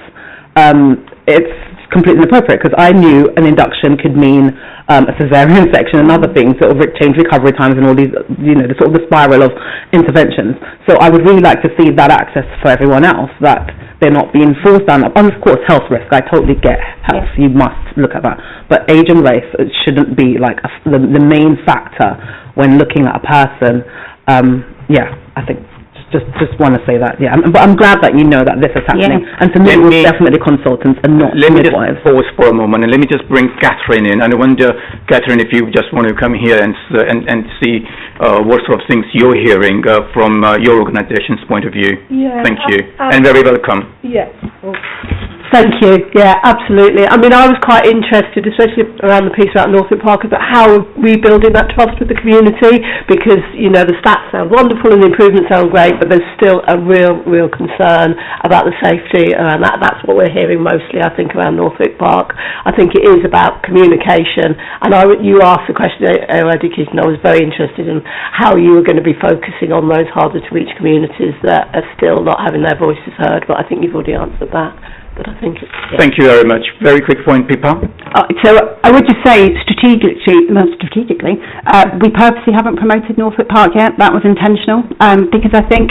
S12: It's completely inappropriate, because I knew an induction could mean a cesarean section and other things, sort of change recovery times and all these, the sort of the spiral of interventions. So I would really like to see that access for everyone else, that they're not being forced down. And of course, health risk, I totally get health, you must look at that. But age and race, it shouldn't be like the main factor when looking at a person. I think just want to say that, but I'm glad that you know that this is happening. And to me, it was definitely consultants and not
S1: Let me
S12: midwives.
S1: just pause for a moment, and let me just bring Catherine in. And I wonder, Catherine, if you just want to come here and see what sort of things you're hearing from your organisation's point of view.
S13: Yeah.
S1: Thank you, and very welcome.
S13: Yes. Thank you. Yeah, absolutely. I mean, I was quite interested, especially around the piece about Northwick Park, about how rebuilding that trust with the community, because, the stats sound wonderful and the improvements sound great, but there's still a real concern about the safety around that. That's what we're hearing mostly, I think, around Northwick Park. I think it is about communication. And you asked the question, Ketan, I was very interested in how you were going to be focusing on those harder to reach communities that are still not having their voices heard, but I think you've already answered that. But I think
S1: Thank you very much. Very quick point, Pippa.
S6: So I would just say, strategically, we purposely haven't promoted Northwick Park yet. That was intentional, because I think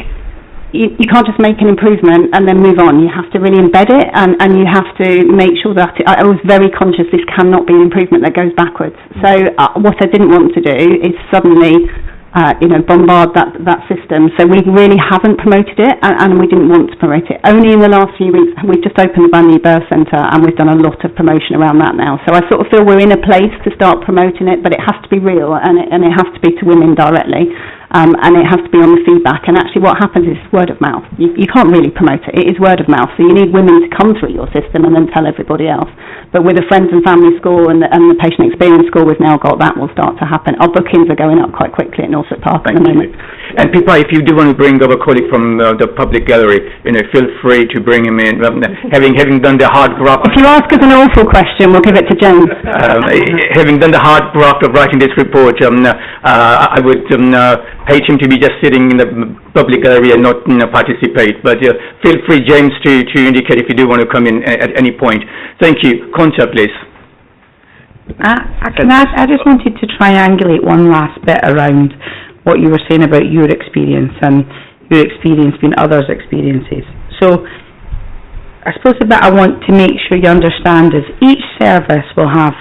S6: you can't just make an improvement and then move on. You have to really embed it, and you have to make sure that I was very conscious this cannot be an improvement that goes backwards. So what I didn't want to do is suddenly bombard that system. So we really haven't promoted it, and we didn't want to promote it. Only in the last few weeks, we've just opened the brand new birth centre, and we've done a lot of promotion around that now. So I sort of feel we're in a place to start promoting it, but it has to be real, and it has to be to women directly. And it has to be on the feedback. And actually what happens is word of mouth. You can't really promote it. It is word of mouth. So you need women to come through your system and then tell everybody else. But with the Friends and Family score and the Patient Experience score we've now got, that will start to happen. Our bookings are going up quite quickly at Northwick Park at the moment.
S1: And Pippa, if you do want to bring our colleague from the public gallery, feel free to bring him in. Having done the hard graft...
S6: If you ask us an awful question, we'll give it to James.
S1: Having done the hard graft of writing this report, I would hate him to be just sitting in the public gallery and not participate. But feel free, James, to indicate if you do want to come in at any point. Thank you. Concha, please.
S7: I just wanted to triangulate one last bit around what you were saying about your experience and your experience being others' experiences. So I suppose the bit I want to make sure you understand is each service will have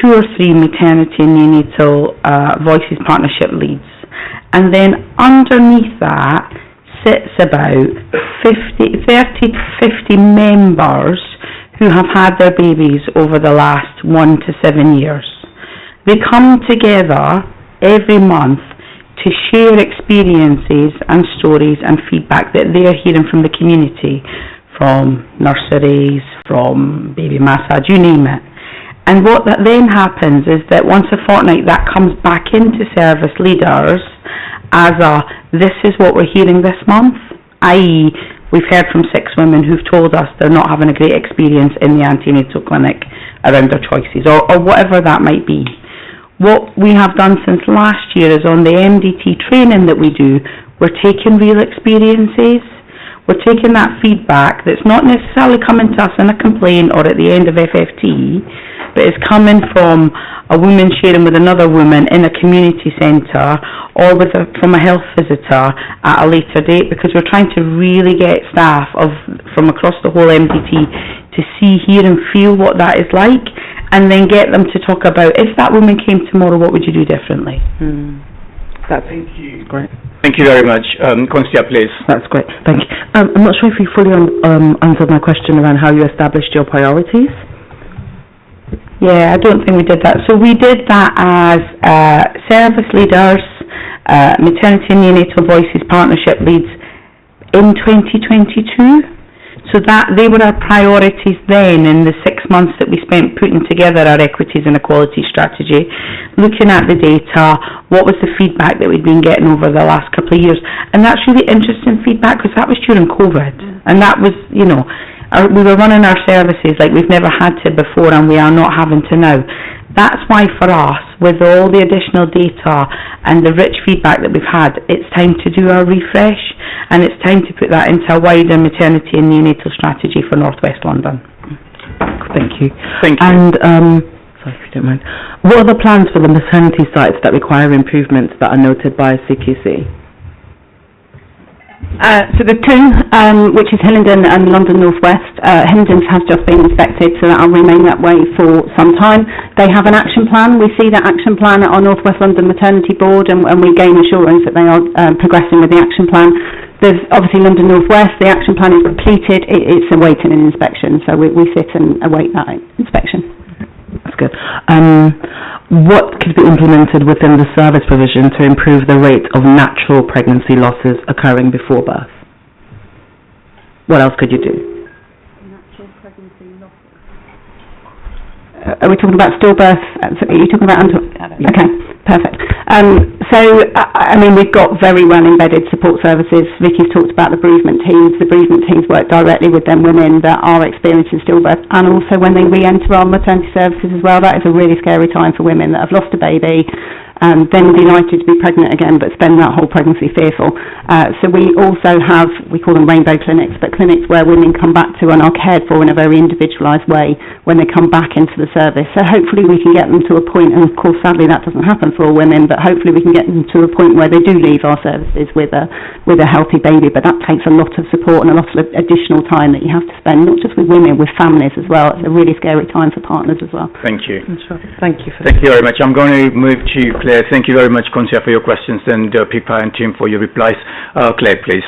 S7: 2 or 3 maternity and neonatal voices partnership leads. And then underneath that sits about 30 to 50 members who have had their babies over the last 1 to 7 years. They come together every month to share experiences and stories and feedback that they're hearing from the community, from nurseries, from baby massage, you name it. And what that then happens is that once a fortnight that comes back into service leaders as this is what we're hearing this month, i.e. we've heard from 6 women who've told us they're not having a great experience in the antenatal clinic around their choices, or whatever that might be. What we have done since last year is on the MDT training that we do, we're taking real experiences, we're taking that feedback that's not necessarily coming to us in a complaint or at the end of FFT, but it's coming from a woman sharing with another woman in a community centre or from a health visitor at a later date, because we're trying to really get staff from across the whole MDT to see, hear and feel what that is like, and then get them to talk about, if that woman came tomorrow, what would you do differently?
S12: That's great.
S1: Thank you very much. Constance, please.
S12: That's great. Thank you. I'm not sure if you fully answered my question around how you established your priorities.
S7: Yeah, I don't think we did that. So we did that as service leaders, maternity and neonatal voices partnership leads in 2022. So that they were our priorities then in the 6 months that we spent putting together our equities and equality strategy, looking at the data, what was the feedback that we'd been getting over the last couple of years. And that's really interesting feedback because that was during COVID. And that was, you know, we were running our services like we've never had to before and we are not having to now. That's why for us, with all the additional data and the rich feedback that we've had, it's time to do our refresh and it's time to put that into a wider maternity and neonatal strategy for North West London.
S12: Thank you.
S1: Thank you.
S12: And, sorry if you don't mind, what are the plans for the maternity sites that require improvements that are noted by CQC?
S6: So the two, which is Hillingdon and London North West, Hillingdon's has just been inspected, so that'll remain that way for some time. They have an action plan. We see that action plan at our North West London Maternity Board, and we gain assurance that they are progressing with the action plan. There's obviously London North West. The action plan is completed. It's awaiting an inspection, so we sit and await that inspection.
S12: That's good. What could be implemented within the service provision to improve the rate of natural pregnancy losses occurring before birth? What else could you do?
S6: Natural pregnancy losses. Are we talking about stillbirth? Are you talking about... Okay, perfect. I mean, we've got very well embedded support services. Vicky's talked about the bereavement teams. The bereavement teams work directly with them women that are experiencing stillbirth, and also when they re-enter our maternity services as well. That is a really scary time for women that have lost a baby, then delighted to be pregnant again, but spend that whole pregnancy fearful. So we also have, we call them rainbow clinics, but clinics where women come back to and are cared for in a very individualised way when they come back into the service. So hopefully we can get them to a point, and of course sadly that doesn't happen for all women, but hopefully we can get them to a point where they do leave our services with a healthy baby. But that takes a lot of support and a lot of additional time that you have to spend, not just with women, with families as well. It's a really scary time for partners as well.
S1: Thank you.
S12: Thank you.
S1: Thank you very much. I'm going to move to Claire. Thank you very much, Councillor, for your questions, and Pippa and Tim for your replies. Claire, please.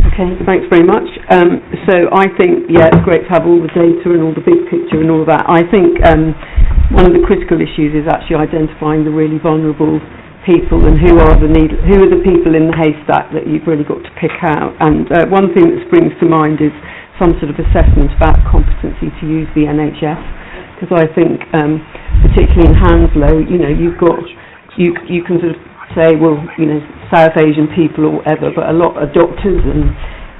S5: Okay, thanks very much. So I think, yeah, it's great to have all the data and all the big picture and all that. I think one of the critical issues is actually identifying the really vulnerable people and who are the people in the haystack that you've really got to pick out. And one thing that springs to mind is some sort of assessment about competency to use the NHS, because I think particularly in Hounslow, you know, you've got you can sort of say, well, you know, South Asian people or whatever, but a lot are doctors,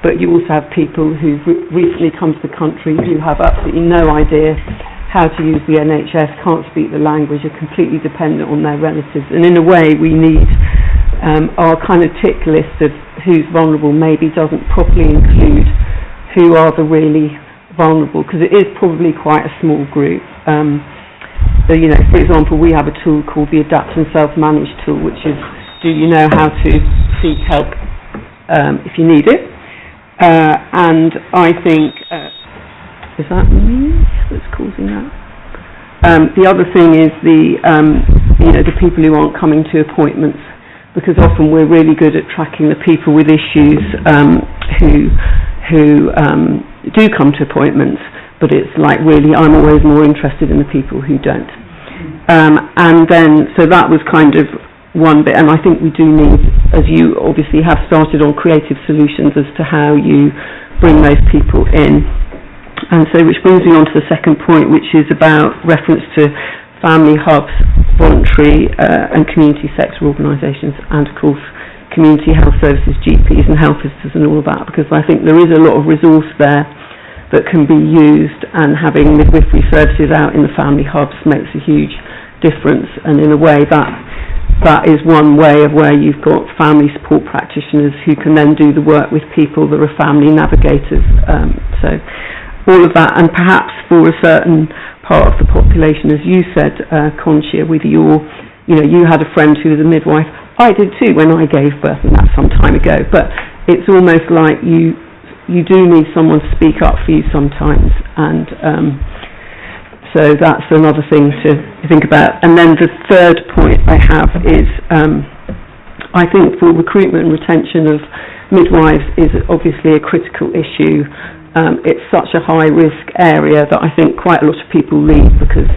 S5: but you also have people who've recently come to the country who have absolutely no idea how to use the NHS, can't speak the language, are completely dependent on their relatives. And in a way, we need our kind of tick list of who's vulnerable maybe doesn't properly include who are the really vulnerable, because it is probably quite a small group. So, you know, for example, we have a tool called the Adapt and Self-Manage tool, which is, do you know how to seek help if you need it? And I think, is that me that's causing that? The other thing is you know, the people who aren't coming to appointments, because often we're really good at tracking the people with issues who do come to appointments, but it's like really I'm always more interested in the people who don't. And then, so that was kind of one bit, and I think we do need, as you obviously have started on creative solutions as to how you bring those people in. And so which brings me on to the second point, which is about reference to family hubs, voluntary and community sector organisations, and of course community health services, GPs and health visitors and all that, because I think there is a lot of resource there that can be used, and having midwifery services out in the family hubs makes a huge difference. And in a way that is one way of where you've got family support practitioners who can then do the work with people that are family navigators. So all of that, and perhaps for a certain part of the population, as you said, Conchia, with your, you know, you had a friend who was a midwife. I did too when I gave birth, and that's some time ago, but it's almost like you do need someone to speak up for you sometimes, and so that's another thing to think about. And then the third point I have is I think for recruitment and retention of midwives is obviously a critical issue. It's such a high risk area that I think quite a lot of people leave because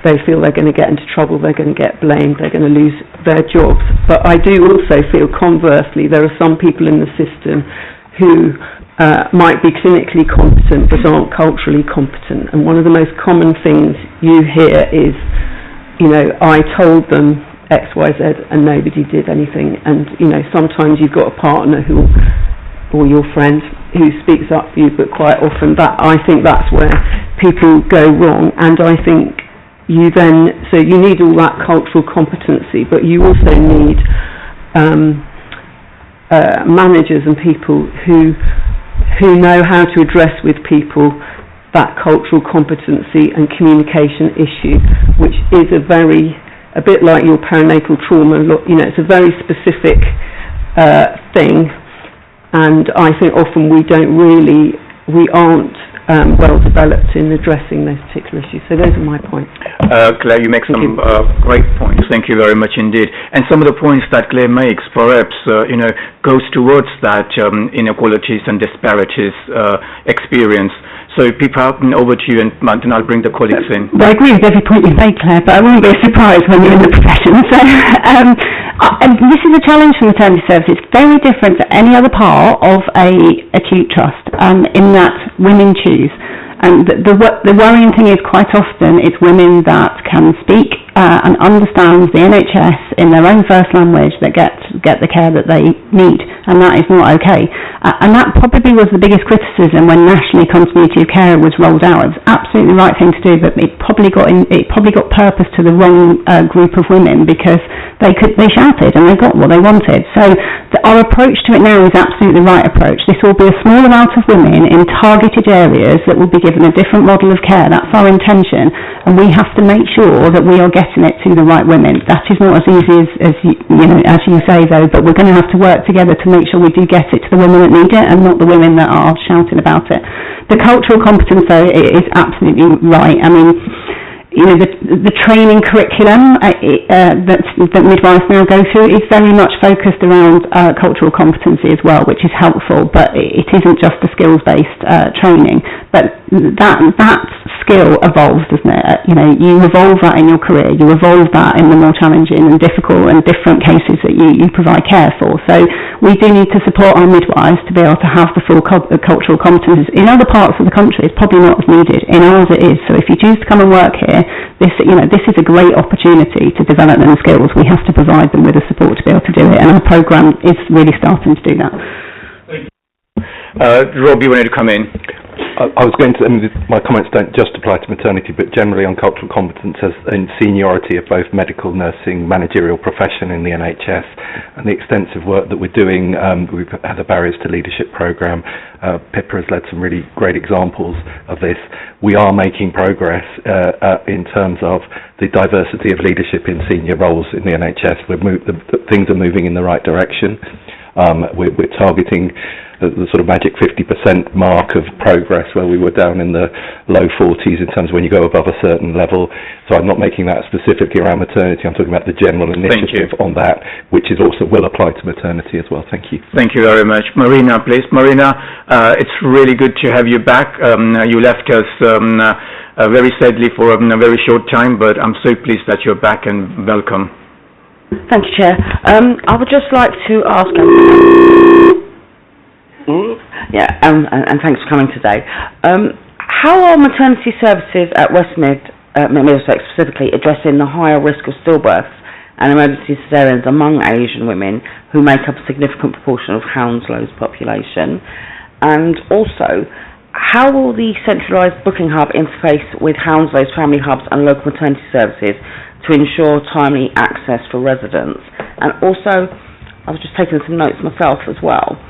S5: they feel they're going to get into trouble, they're going to get blamed, they're going to lose their jobs. But I do also feel conversely there are some people in the system who might be clinically competent but aren't culturally competent. And one of the most common things you hear is, you know, I told them X, Y, Z and nobody did anything. And, you know, sometimes you've got a partner who, or your friend who speaks up for you, but quite often I think that's where people go wrong. And I think you need all that cultural competency, but you also need managers and people who know how to address with people that cultural competency and communication issue, which is a bit like your perinatal trauma. You know, it's a very specific thing, and I think often we aren't well developed in addressing those particular issues. So those are my points.
S1: Claire, you make some great points. Thank you very much indeed. And some of the points that Claire makes perhaps goes towards that inequalities and disparities experience. So Pippa, over to you, and I'll bring the colleagues in.
S6: Well, I agree with every point you make, Claire, but I wouldn't be surprised when you're in the profession. So and this is a challenge for maternity services. It's very different to any other part of a acute trust in that women choose. And the worrying thing is quite often it's women that can speak and understand the NHS in their own first language that get the care that they need, and that is not okay. And that probably was the biggest criticism when nationally continuity of care was rolled out. It was absolutely the right thing to do, but it probably got purpose to the wrong group of women, because they shouted and they got what they wanted. So our approach to it now is absolutely the right approach. This will be a small amount of women in targeted areas that will be given a different model of care. That's our intention, and we have to make sure that we are getting it to the right women. That is not as easy as you say, though, but we're going to have to work together to make sure we do get it to the women that need it and not the women that are shouting about it. The cultural competence, though, is absolutely right. I mean, the training curriculum that midwives now go through is very much focused around cultural competency as well, which is helpful, but it isn't just a skills-based training. But that skill evolves, doesn't it? You evolve that in your career, you evolve that in the more challenging and difficult and different cases that you provide care for. So we do need to support our midwives to be able to have the full cultural competencies. In other parts of the country, it's probably not as needed. In ours, it is. So if you choose to come and work here, this is a great opportunity to develop them skills. We have to provide them with the support to be able to do it, and our programme is really starting to do that.
S1: Rob, you wanted to come in?
S9: I was going to, my comments don't just apply to maternity, but generally on cultural competence and seniority of both medical, nursing, managerial profession in the NHS, and the extensive work that we're doing. We've had a Barriers to Leadership programme. Pippa has led some really great examples of this. We are making progress in terms of the diversity of leadership in senior roles in the NHS. Things are moving in the right direction. We're targeting the sort of magic 50% mark of progress, where we were down in the low 40s in terms of when you go above a certain level. So I'm not making that specifically around maternity. I'm talking about the general initiative on that, which is also will apply to maternity as well. Thank you.
S1: Thank you very much. Marina, please. Marina, it's really good to have you back. You left us very sadly for a very short time, but I'm so pleased that you're back, and welcome.
S14: Thank you, Chair. I would just like to ask... and thanks for coming today. How are maternity services at Middlesex specifically addressing the higher risk of stillbirths and emergency caesareans among Asian women, who make up a significant proportion of Hounslow's population? And also, how will the centralised booking hub interface with Hounslow's family hubs and local maternity services to ensure timely access for residents? And also, I was just taking some notes myself as well.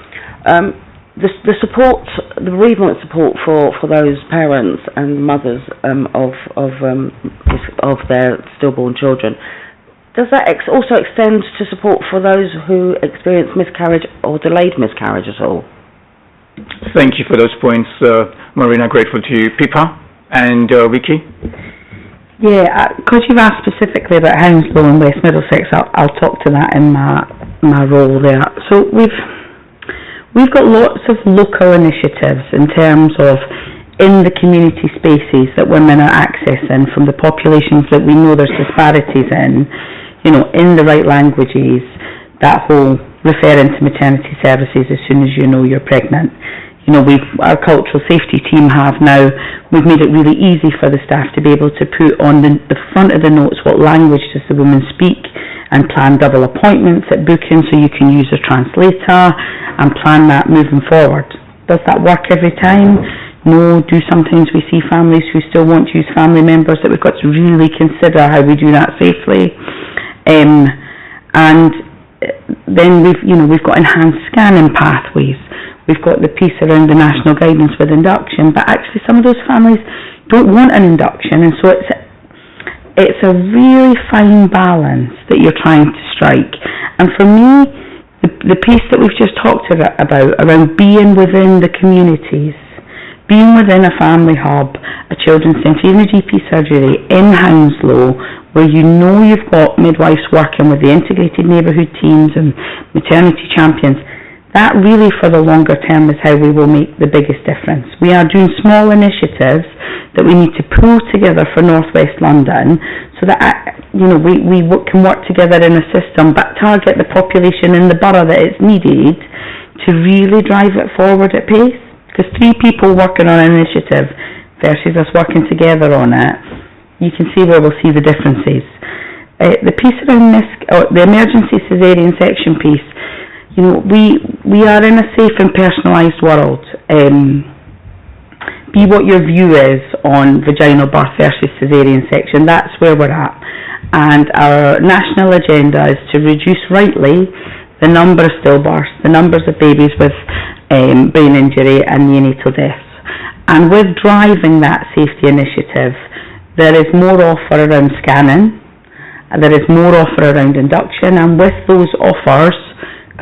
S14: The support, the bereavement support for those parents and mothers of their stillborn children, does that also extend to support for those who experience miscarriage or delayed miscarriage at all?
S1: Thank you for those points, Marina. Grateful to you. Pippa and Vicky?
S7: Yeah, because you've asked specifically about Hounslow and West Middlesex, I'll talk to that in my role there. So we've got lots of local initiatives in terms of in the community spaces that women are accessing from the populations that we know there's disparities in the right languages, that whole referring to maternity services as soon as you know you're pregnant. our cultural safety team we've made it really easy for the staff to be able to put on the front of the notes what language does the woman speak, and plan double appointments at booking so you can use a translator and plan that moving forward. Does that work every time? No. Do sometimes we see families who still want to use family members that we've got to really consider how we do that safely. And then we've got enhanced scanning pathways. We've got the piece around the national guidance with induction, but actually some of those families don't want an induction, and so it's a really fine balance that you're trying to strike. And for me, the piece that we've just talked about around being within the communities, being within a family hub, a children's centre, even a GP surgery in Hounslow, where you've got midwives working with the integrated neighbourhood teams and maternity champions, that really for the longer term is how we will make the biggest difference. We are doing small initiatives that we need to pull together for North West London so that we can work together in a system but target the population in the borough that it's needed to really drive it forward at pace. Because 3 people working on an initiative versus us working together on it, you can see where we'll see the differences. The piece around the emergency caesarean section piece, we are in a safe and personalised world. Be what your view is on vaginal birth versus caesarean section, that's where we're at. And our national agenda is to reduce rightly the number of stillbirths, the numbers of babies with brain injury and neonatal deaths. And with driving that safety initiative, there is more offer around scanning, there is more offer around induction, and with those offers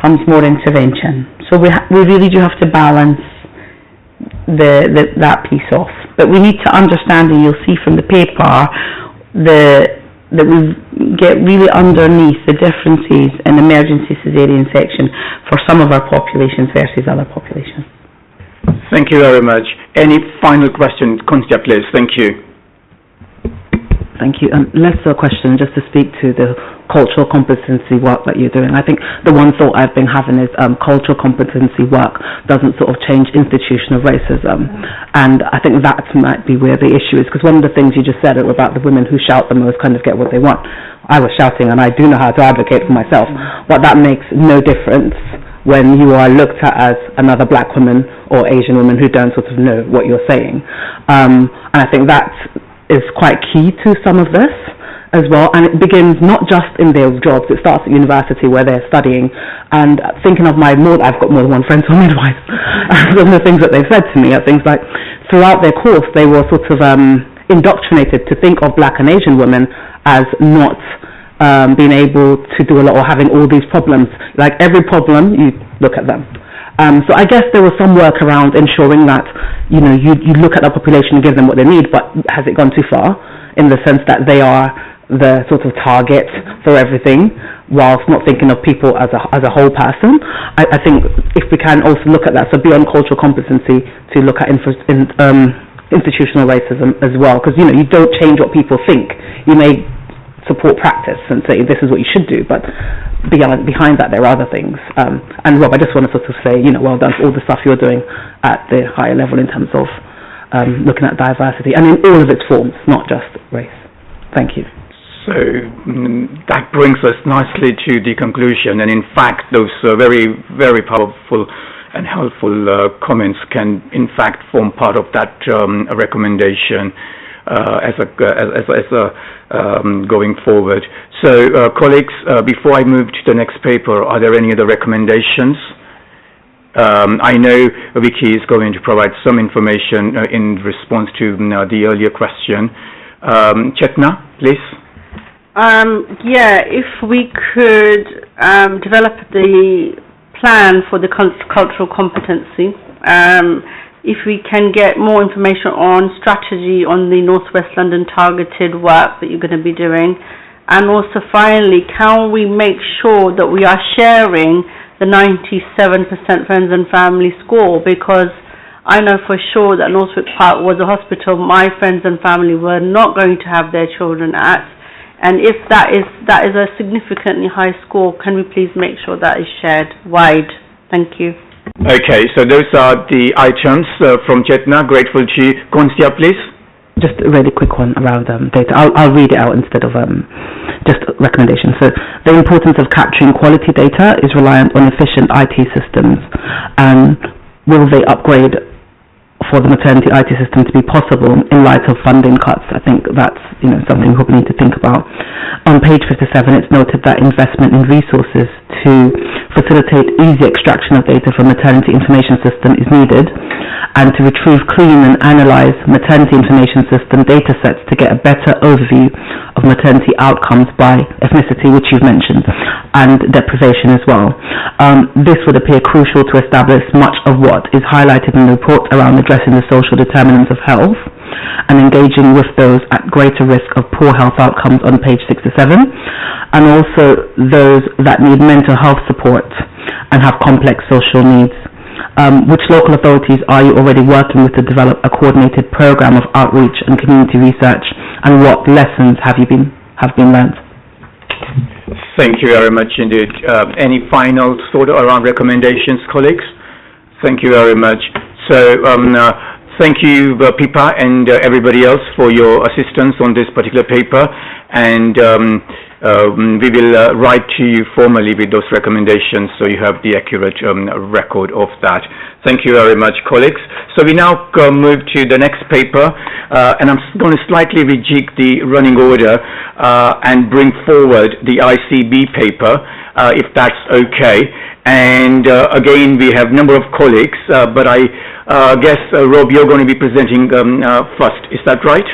S7: comes more intervention. So we really do have to balance that piece off. But we need to understand, and you'll see from the paper, that we get really underneath the differences in emergency caesarean section for some of our populations versus other populations.
S1: Thank you very much. Any final question? Constable, please. Thank you.
S12: Thank you. Less a question, just to speak to the cultural competency work that you're doing. I think the one thought I've been having is cultural competency work doesn't sort of change institutional racism. And I think that might be where the issue is, because one of the things you just said about the women who shout the most kind of get what they want. I was shouting, and I do know how to advocate for myself, but that makes no difference when you are looked at as another black woman or Asian woman who don't sort of know what you're saying. And I think that is quite key to some of this as well, and it begins not just in their jobs. It starts at university where they're studying, and thinking of I've got more than one friend who are midwives. Some of the things that they've said to me are things like, throughout their course they were sort of indoctrinated to think of black and Asian women as not being able to do a lot, or having all these problems. Like every problem, you look at them. So I guess there was some work around ensuring that, you look at the population and give them what they need, but has it gone too far in the sense that they are the sort of target for everything, whilst not thinking of people as a whole person? I think if we can also look at that, so beyond cultural competency, to look at institutional racism as well, because, you don't change what people think. You may support practice and say this is what you should do, but behind that there are other things. And Rob, I just want to sort of say, well done for all the stuff you're doing at the higher level in terms of looking at diversity and in all of its forms, not just race. Thank you.
S1: So that brings us nicely to the conclusion, and in fact those very, very powerful and helpful comments can in fact form part of that recommendation going forward. So colleagues, before I move to the next paper, are there any other recommendations? I know Vicky is going to provide some information in response to the earlier question. Chetna, please.
S10: If we could develop the plan for the cultural competency, if we can get more information on strategy on the North West London targeted work that you're going to be doing, and also finally, can we make sure that we are sharing the 97% friends and family score, because I know for sure that Northwick Park was a hospital my friends and family were not going to have their children at, and if that is a significantly high score, can we please make sure that is shared wide? Thank you.
S1: Okay, so those are the items from Chetna. Grateful to you. Consia, please.
S12: Just a really quick one around data. I'll read it out instead of just recommendations. So the importance of capturing quality data is reliant on efficient IT systems. And will they upgrade for the maternity IT system to be possible in light of funding cuts? I think that's something we probably need to think about. On page 57, it's noted that investment in resources to facilitate easy extraction of data from maternity information system is needed, and to retrieve, clean and analyze maternity information system data sets to get a better overview of maternity outcomes by ethnicity, which you've mentioned, and deprivation as well. This would appear crucial to establish much of what is highlighted in the report around addressing the social determinants of health and engaging with those at greater risk of poor health outcomes on page 67, and also those that need mental health support and have complex social needs. Which local authorities are you already working with to develop a coordinated program of outreach and community research, and what lessons have been learned?
S1: Thank you very much indeed. Any final thought around recommendations, colleagues? Thank you very much. So thank you, Pippa, and everybody else for your assistance on this particular paper, and we will write to you formally with those recommendations so you have the accurate record of that. Thank you very much, colleagues. So we now move to the next paper, and I'm going to slightly rejig the running order and bring forward the ICB paper, if that's okay. And again, we have a number of colleagues, but I guess, Rob, you're going to be presenting first. Is that right?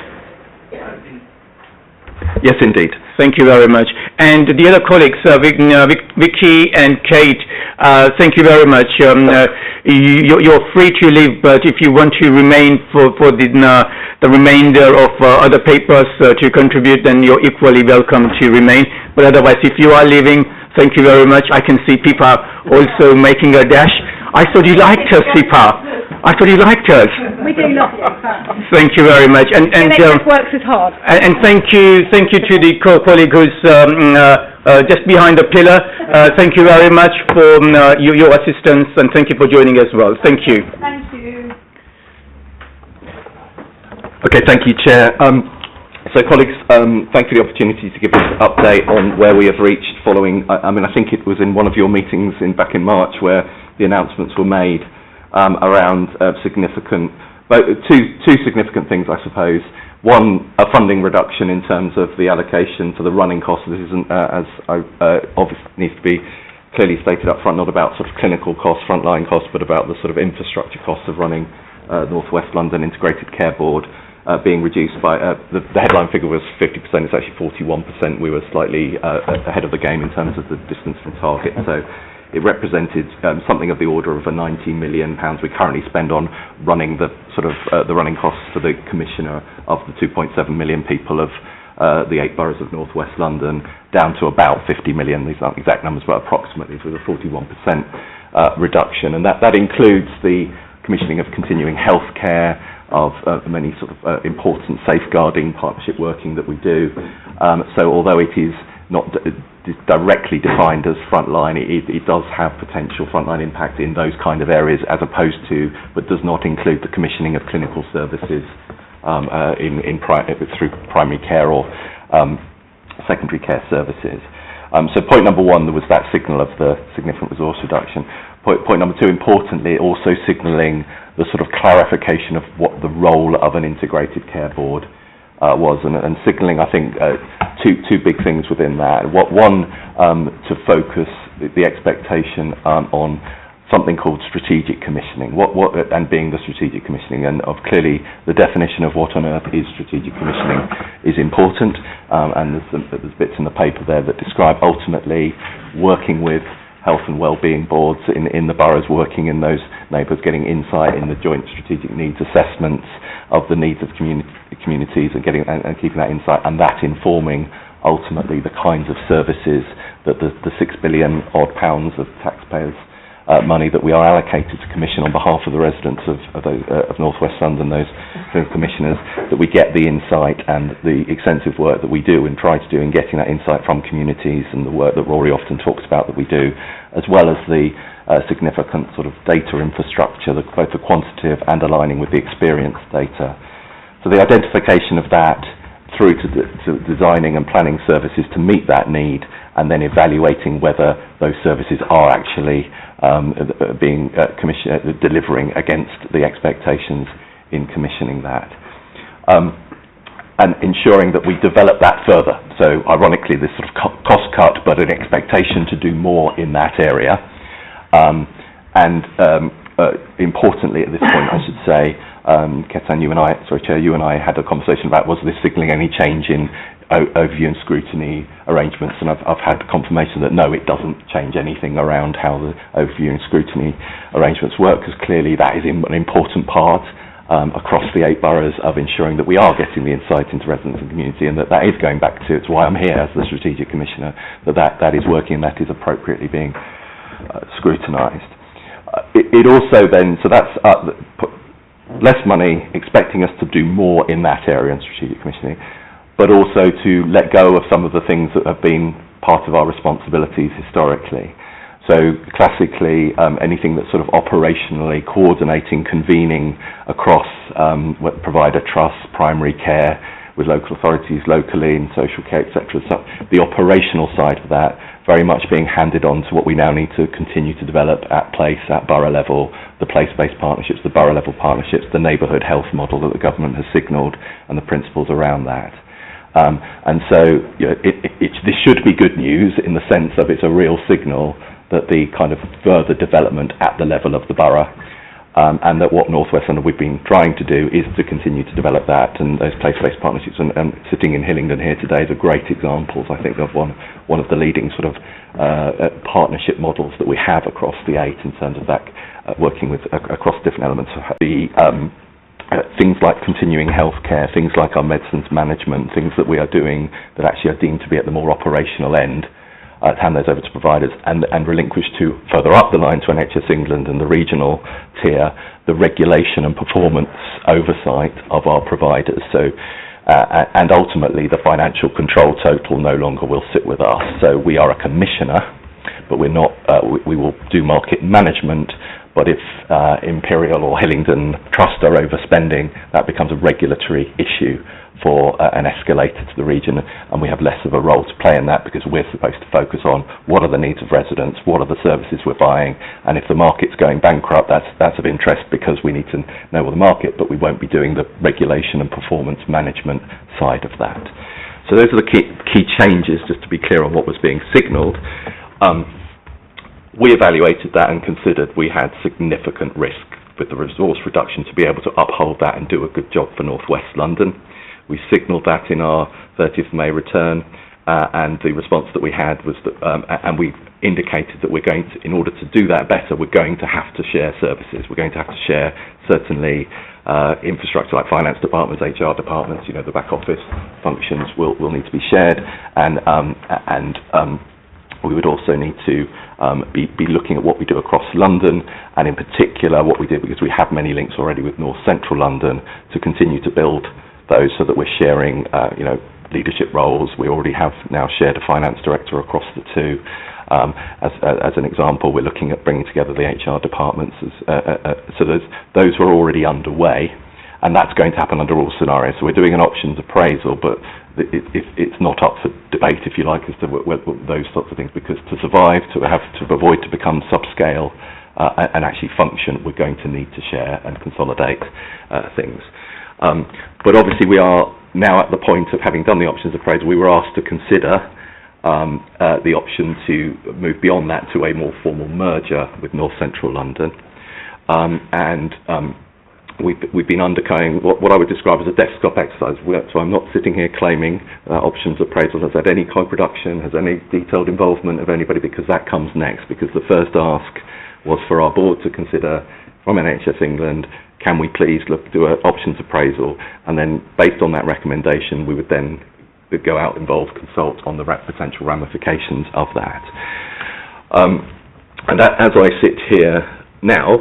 S9: Yes, indeed.
S1: Thank you very much. And the other colleagues, Vicky and Kate, thank you very much. You're free to leave, but if you want to remain for the remainder of other papers to contribute, then you're equally welcome to remain. But otherwise, if you are leaving, thank you very much. I can see Pippa also making a dash. I thought you liked us, Pippa. I thought you liked us.
S13: We do love you.
S1: Thank you very much. And
S13: works is hard.
S1: And thank you to the colleague who's just behind the pillar. Thank you very much for your assistance, and thank you for joining as well. Thank you.
S13: Thank you.
S9: Okay, thank you, Chair. So, colleagues, thank you for the opportunity to give this update on where we have reached following. I think it was in one of your meetings back in March where the announcements were made around significant, two significant things, I suppose. One, a funding reduction in terms of the allocation to the running costs. This isn't, as obviously needs to be clearly stated up front, not about sort of clinical costs, frontline costs, but about the sort of infrastructure costs of running North West London Integrated Care Board being reduced by, the headline figure was 50%, it's actually 41%. We were slightly ahead of the game in terms of the distance from target. So it represented something of the order of a £90 million we currently spend on running the sort of the running costs for the Commissioner of the 2.7 million people of the 8 boroughs of North West London, down to about 50 million. These aren't exact numbers, but approximately, with a 41% reduction. And that includes the commissioning of continuing healthcare, of many sort of important safeguarding partnership working that we do. So although it is not directly defined as frontline, it does have potential frontline impact in those kind of areas, as opposed to, but does not include the commissioning of clinical services through primary care or secondary care services. So point number one, there was that signal of the significant resource reduction. Point number two, importantly, also signalling the sort of clarification of what the role of an integrated care board was, and signalling, I think, two big things within that. One, to focus the expectation on something called strategic commissioning, and being the strategic commissioning, and clearly the definition of what on earth is strategic commissioning is important, and there's bits in the paper there that describe ultimately working with health and wellbeing boards in the boroughs, working in those neighbourhoods, getting insight in the joint strategic needs assessments of the needs of communities, and keeping that insight, and that informing ultimately the kinds of services that the £6 billion odd of taxpayers' money that we are allocated to commission on behalf of the residents of North West London, those commissioners, that we get the insight and the extensive work that we do and try to do in getting that insight from communities, and the work that Rory often talks about that we do, as well as the significant sort of data infrastructure, both the quantitative and aligning with the experience data. So the identification of that through to designing and planning services to meet that need, and then evaluating whether those services are actually delivering against the expectations in commissioning that. And ensuring that we develop that further. So ironically, this sort of cost cut, but an expectation to do more in that area. Importantly at this point, I should say, Ketan, Chair, you and I had a conversation about was this signalling any change in overview and scrutiny arrangements, and I've had confirmation that no, it doesn't change anything around how the overview and scrutiny arrangements work, because clearly that is an important part across the 8 boroughs of ensuring that we are getting the insight into residents and community, and that is going back to, it's why I'm here as the Strategic Commissioner, that is working and that is appropriately being scrutinised. It also then, so that's less money, expecting us to do more in that area in Strategic Commissioning, but also to let go of some of the things that have been part of our responsibilities historically. So classically, anything that's sort of operationally coordinating, convening across provider trusts, primary care with local authorities locally and social care, etc. So the operational side of that very much being handed on to what we now need to continue to develop at place, at borough level, the place-based partnerships, the borough level partnerships, the neighbourhood health model that the government has signalled, and the principles around that. And so this should be good news in the sense of it's a real signal that the kind of further development at the level of the borough, and that what North West London we've been trying to do is to continue to develop that, and those place-based partnerships, and sitting in Hillingdon here today is a great example, I think, of one of the leading sort of partnership models that we have across the 8 in terms of that working with across different elements of the things like continuing healthcare, things like our medicines management, things that we are doing that actually are deemed to be at the more operational end, to hand those over to providers and relinquish to further up the line to NHS England and the regional tier, the regulation and performance oversight of our providers. So, and ultimately the financial control total no longer will sit with us. So we are a commissioner, but we're not, we will do market management, but if Imperial or Hillingdon Trust are overspending, that becomes a regulatory issue for an escalator to the region, and we have less of a role to play in that because we're supposed to focus on what are the needs of residents, what are the services we're buying, and if the market's going bankrupt, that's of interest because we need to know the market, but we won't be doing the regulation and performance management side of that. So those are the key changes, just to be clear on what was being signalled. We evaluated that and considered we had significant risk with the resource reduction to be able to uphold that and do a good job for North West London. We signalled that in our 30th of May return, and the response that we had was that, and we indicated that we're going to, in order to do that better, we're going to have to share services. We're going to have to share, certainly, infrastructure like finance departments, HR departments, the back office functions will need to be shared, and we would also need to be looking at what we do across London, and in particular what we do, because we have many links already with North Central London, to continue to build those so that we're sharing, leadership roles. We already have now shared a finance director across the two. As an example, we're looking at bringing together the HR departments. So those are already underway, and that's going to happen under all scenarios. So we're doing an options appraisal, but it's not up for debate, if you like, as to those sorts of things, because to survive, to avoid to become subscale and actually function, we're going to need to share and consolidate things. But obviously we are now at the point of having done the options appraisal. We were asked to consider the option to move beyond that to a more formal merger with North Central London. We've been undergoing what I would describe as a desktop exercise. So I'm not sitting here claiming options appraisal has had any co-production, has any detailed involvement of anybody, because that comes next. Because the first ask was for our board to consider from NHS England, can we please do an options appraisal, and then based on that recommendation we would then go out, involve, consult on the potential ramifications of that. And that, as I sit here now,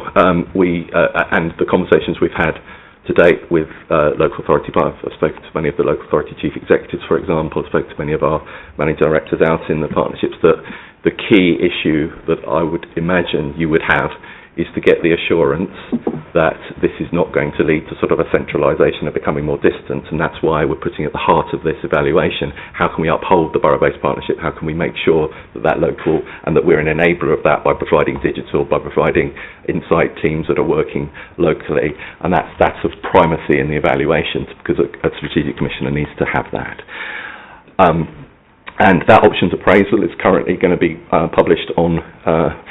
S9: and the conversations we've had to date with local authority, I've spoken to many of the local authority chief executives, for example, I've spoken to many of our managing directors out in the partnerships, that the key issue that I would imagine you would have is to get the assurance that this is not going to lead to sort of a centralisation of becoming more distant, and that's why we're putting at the heart of this evaluation, how can we uphold the borough-based partnership, how can we make sure that that local, and that we're an enabler of that by providing digital, by providing insight teams that are working locally, and that's of primacy in the evaluations, because a strategic commissioner needs to have that. And that options appraisal is currently going to be published on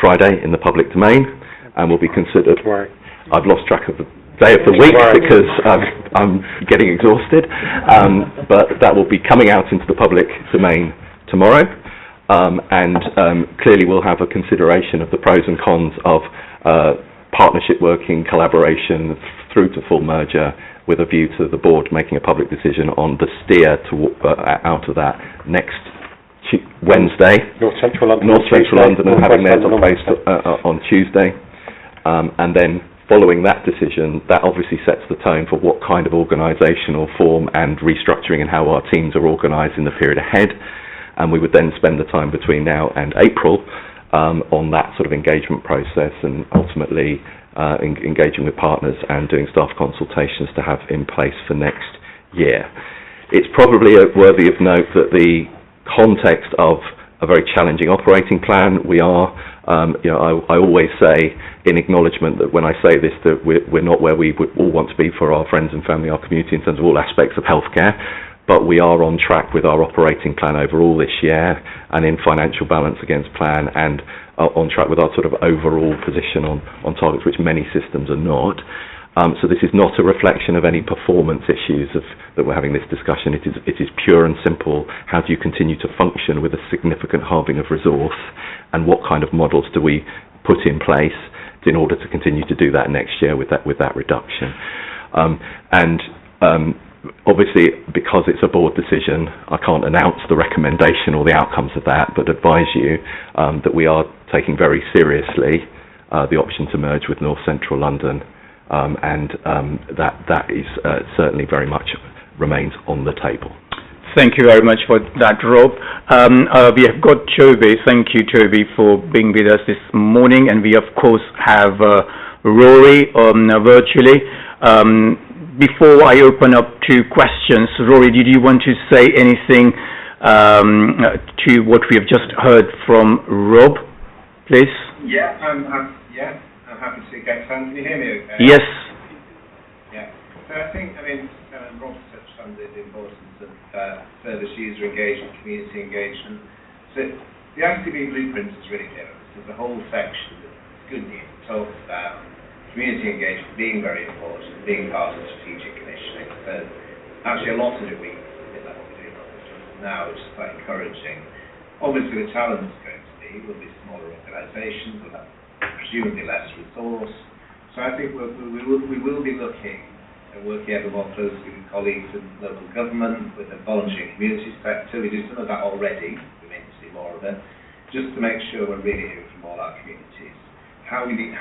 S9: Friday in the public domain, and will be considered. I've lost track of the day of the week because I'm getting exhausted, but that will be coming out into the public domain tomorrow, and clearly we'll have a consideration of the pros and cons of partnership working, collaboration through to full merger, with a view to the board making a public decision on the steer to, out of that next Wednesday.
S15: North Central London
S9: and having theirs placed on Tuesday. And then following that decision, that obviously sets the tone for what kind of organisational form and restructuring and how our teams are organised in the period ahead. And we would then spend the time between now and April on that sort of engagement process, and ultimately engaging with partners and doing staff consultations to have in place for next year. It's probably worthy of note that the context of a very challenging operating plan, we are, I always say in acknowledgement that when I say this, that we're not where we would all want to be for our friends and family, our community, in terms of all aspects of healthcare, but we are on track with our operating plan overall this year, and in financial balance against plan, and on track with our sort of overall position on targets, which many systems are not. So this is not a reflection of any performance issues that we're having this discussion. It is pure and simple. How do you continue to function with a significant halving of resource, and what kind of models do we put in place in order to continue to do that next year with that reduction? Obviously, because it's a board decision, I can't announce the recommendation or the outcomes of that, but advise you that we are taking very seriously the option to merge with North Central London, and that is certainly very much remains on the table.
S1: Thank you very much for that, Rob. We have got Toby. Thank you, Toby, for being with us this morning, and we of course have Rory virtually. Before I open up to questions, Rory, did you want to say anything to what we have just heard from Rob, please?
S11: Yeah, I'm happy to get on. Can you hear me okay?
S1: Yes.
S11: Yeah. So I think, Rob touched on the importance of service user engagement, community engagement. So the ICB blueprint is really clear. There's a whole section that's good news. It talks about community engagement being very important, being part of strategic commissioning. So actually a lot of it we is that what we're doing now, which is quite encouraging. Obviously the challenge is going to be will be smaller organisations, will have presumably less resource. So I think we will be looking and working ever more closely with colleagues in local government, with the voluntary and community sector. We do some of that already, we may need to do more of it, just to make sure we're really hearing from all our communities. How we do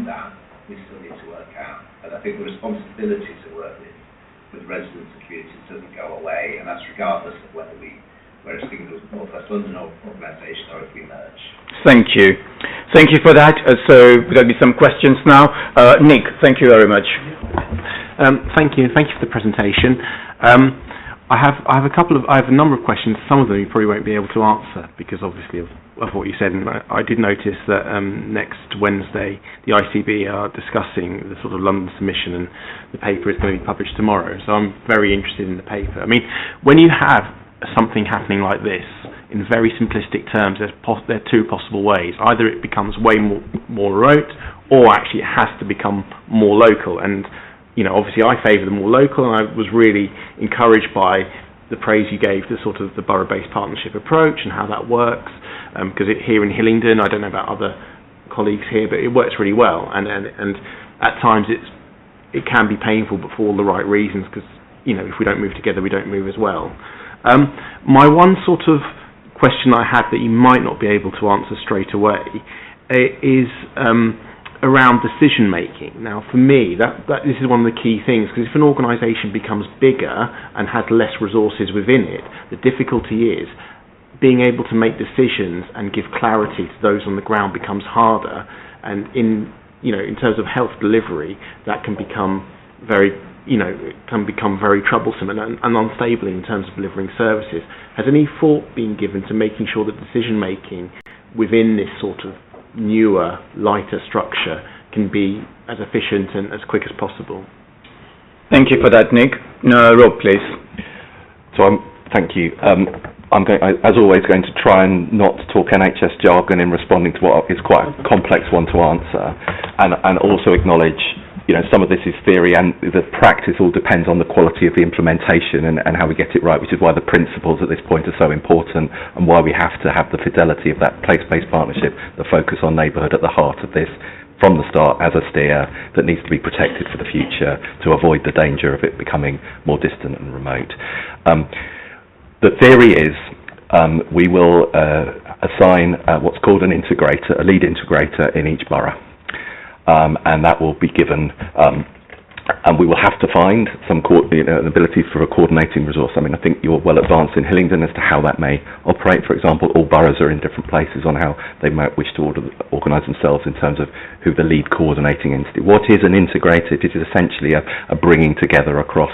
S11: that, we still need to work out. And I think the responsibility to work with residents and communities doesn't go away, and that's regardless of whether we're a single North West London organisation or if we merge.
S1: Thank you. Thank you for that. So there'll be some questions now. Nick, thank you very much.
S3: Thank you. Thank you for the presentation. I have a number of questions. Some of them you probably won't be able to answer because obviously of what you said. And I did notice that next Wednesday the ICB are discussing the sort of London submission, and the paper is going to be published tomorrow. So I'm very interested in the paper. I mean, when you have something happening like this, in very simplistic terms, there are two possible ways. Either it becomes way more remote, or actually it has to become more local. And obviously I favour the more local, and I was really encouraged by the praise you gave to sort of the borough-based partnership approach and how that works. Because here in Hillingdon, I don't know about other colleagues here, but it works really well. And at times it can be painful, but for all the right reasons. Because if we don't move together, we don't move as well. My one sort of question I had that you might not be able to answer straight away is around decision making. Now, for me, this is one of the key things, because if an organisation becomes bigger and has less resources within it, the difficulty is being able to make decisions and give clarity to those on the ground becomes harder, and in terms of health delivery, that can become very troublesome and unstable in terms of delivering services. Has any thought been given to making sure that decision making within this sort of newer, lighter structure can be as efficient and as quick as possible?
S1: Thank you for that, Nick. Rob, please.
S9: Thank you. I'm going, as always, going to try and not talk NHS jargon in responding to what is quite a complex one to answer, and also acknowledge, some of this is theory and the practice all depends on the quality of the implementation and how we get it right, which is why the principles at this point are so important and why we have to have the fidelity of that place-based partnership, the focus on neighbourhood at the heart of this from the start as a steer that needs to be protected for the future to avoid the danger of it becoming more distant and remote. The theory is we will assign what's called an integrator, a lead integrator in each borough, and that will be given, and we will have to find some an ability for a coordinating resource. I mean, I think you're well advanced in Hillingdon as to how that may operate. For example, all boroughs are in different places on how they might wish to organise themselves in terms of who the lead coordinating entity. What is an integrator? It is essentially a bringing together across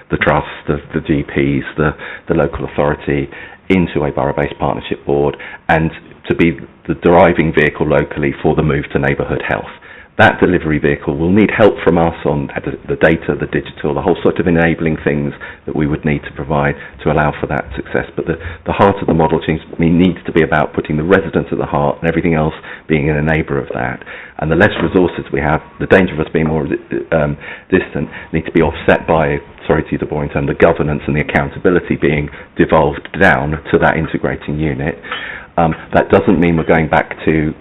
S9: the trust, the GPs, the local authority into a borough-based partnership board, and to be the driving vehicle locally for the move to neighbourhood health. That delivery vehicle will need help from us on the data, the digital, the whole sort of enabling things that we would need to provide to allow for that success. But the heart of the model change needs to be about putting the residents at the heart and everything else being an enabler of that. And the less resources we have, the danger of us being more distant, need to be offset by, sorry to use the boring term, the governance and the accountability being devolved down to that integrating unit. That doesn't mean we're going back to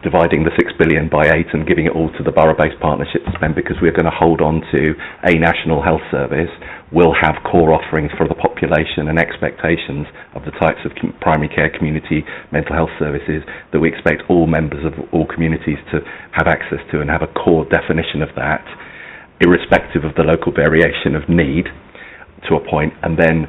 S9: dividing the 6 billion by 8 and giving it all to the borough-based partnership to spend, because we're going to hold on to a national health service. We'll have core offerings for the population and expectations of the types of primary care, community mental health services that we expect all members of all communities to have access to, and have a core definition of that, irrespective of the local variation of need to a point, and then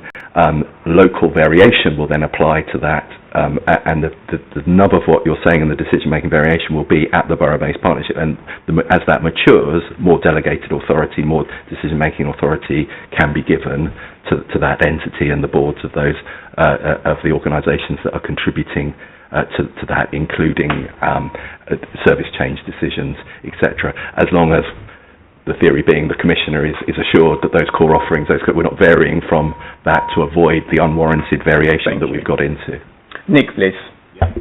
S9: local variation will then apply to that, and the nub of what you're saying and the decision-making variation will be at the borough-based partnership, and as that matures, more delegated authority, more decision-making authority can be given to that entity and the boards of those of the organisations that are contributing to that, including service change decisions, etc. As long as the theory being the Commissioner is assured that those core offerings, we're not varying from that to avoid the unwarranted variation that we've got into.
S1: Nick, please.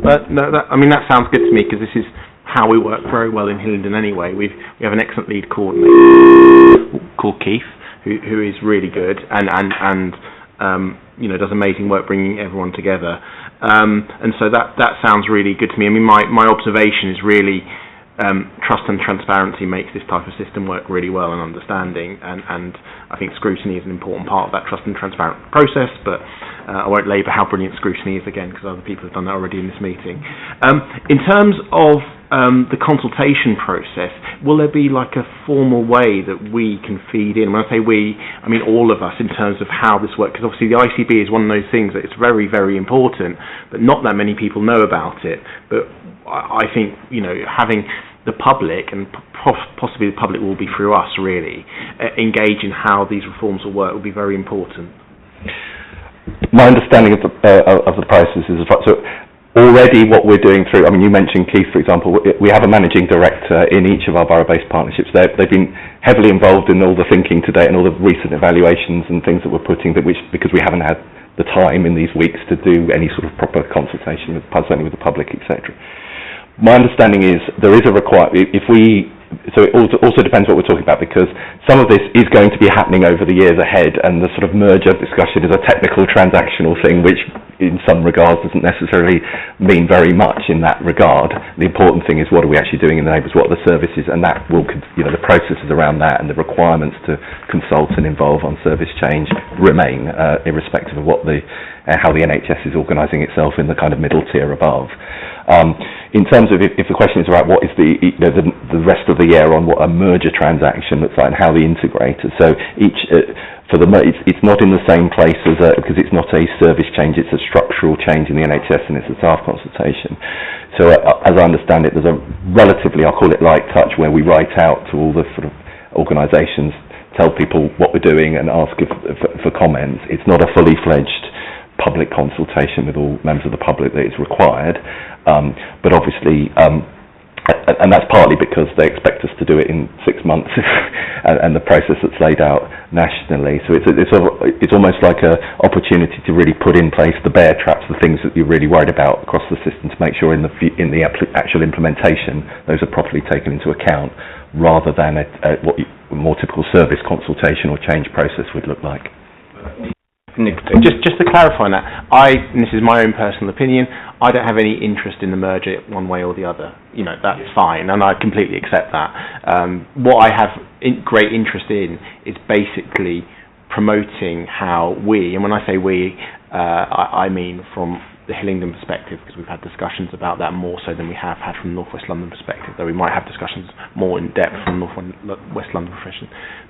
S3: But no, that sounds good to me, because this is how we work very well in Hillingdon anyway. We have an excellent lead coordinator called Keith, who is really good and does amazing work bringing everyone together. And so that sounds really good to me. I mean, my observation is really trust and transparency makes this type of system work really well, and understanding, and I think scrutiny is an important part of that trust and transparent process, but I won't labour how brilliant scrutiny is again, because other people have done that already in this meeting. In terms of the consultation process, will there be like a formal way that we can feed in? When I say we, I mean all of us, in terms of how this works, because obviously the ICB is one of those things that it's very, very important, but not that many people know about it. But I think, having the public, and possibly the public will be through us really, engage in how these reforms will work will be very important.
S9: My understanding of the process is, so already what we're doing through, I mean, you mentioned Keith, for example, we have a managing director in each of our borough-based partnerships. They've been heavily involved in all the thinking today and all the recent evaluations and things that we're putting, because we haven't had the time in these weeks to do any sort of proper consultation, certainly with the public, etc. My understanding is there is a requirement, so it also depends what we're talking about, because some of this is going to be happening over the years ahead, and the sort of merger discussion is a technical transactional thing, which in some regards doesn't necessarily mean very much in that regard. The important thing is, what are we actually doing in the neighbours, what are the services, and that will, the processes around that and the requirements to consult and involve on service change remain, irrespective of what how the NHS is organising itself in the kind of middle tier above. In terms of if the question is about what is the rest of the year on what a merger transaction looks like and how they integrate, so each it's not in the same place as because it's not a service change, it's a structural change in the NHS and it's a staff consultation. So as I understand it, there's a relatively, I'll call it light touch, where we write out to all the sort of organisations, tell people what we're doing and ask for comments. It's not a fully fledged public consultation with all members of the public that is required, but obviously, and that's partly because they expect us to do it in 6 months and the process that's laid out nationally. So it's almost like an opportunity to really put in place the bear traps, the things that you're really worried about across the system, to make sure in the actual implementation those are properly taken into account, rather than what a more typical service consultation or change process would look like.
S3: Nick, just to clarify that, and this is my own personal opinion, I don't have any interest in the merger one way or the other. You know, that's fine, and I completely accept that. What I have great interest in is basically promoting how we, and when I say we, I mean from the Hillingdon perspective, because we've had discussions about that more so than we have had from the North West London perspective, though we might have discussions more in depth from North West London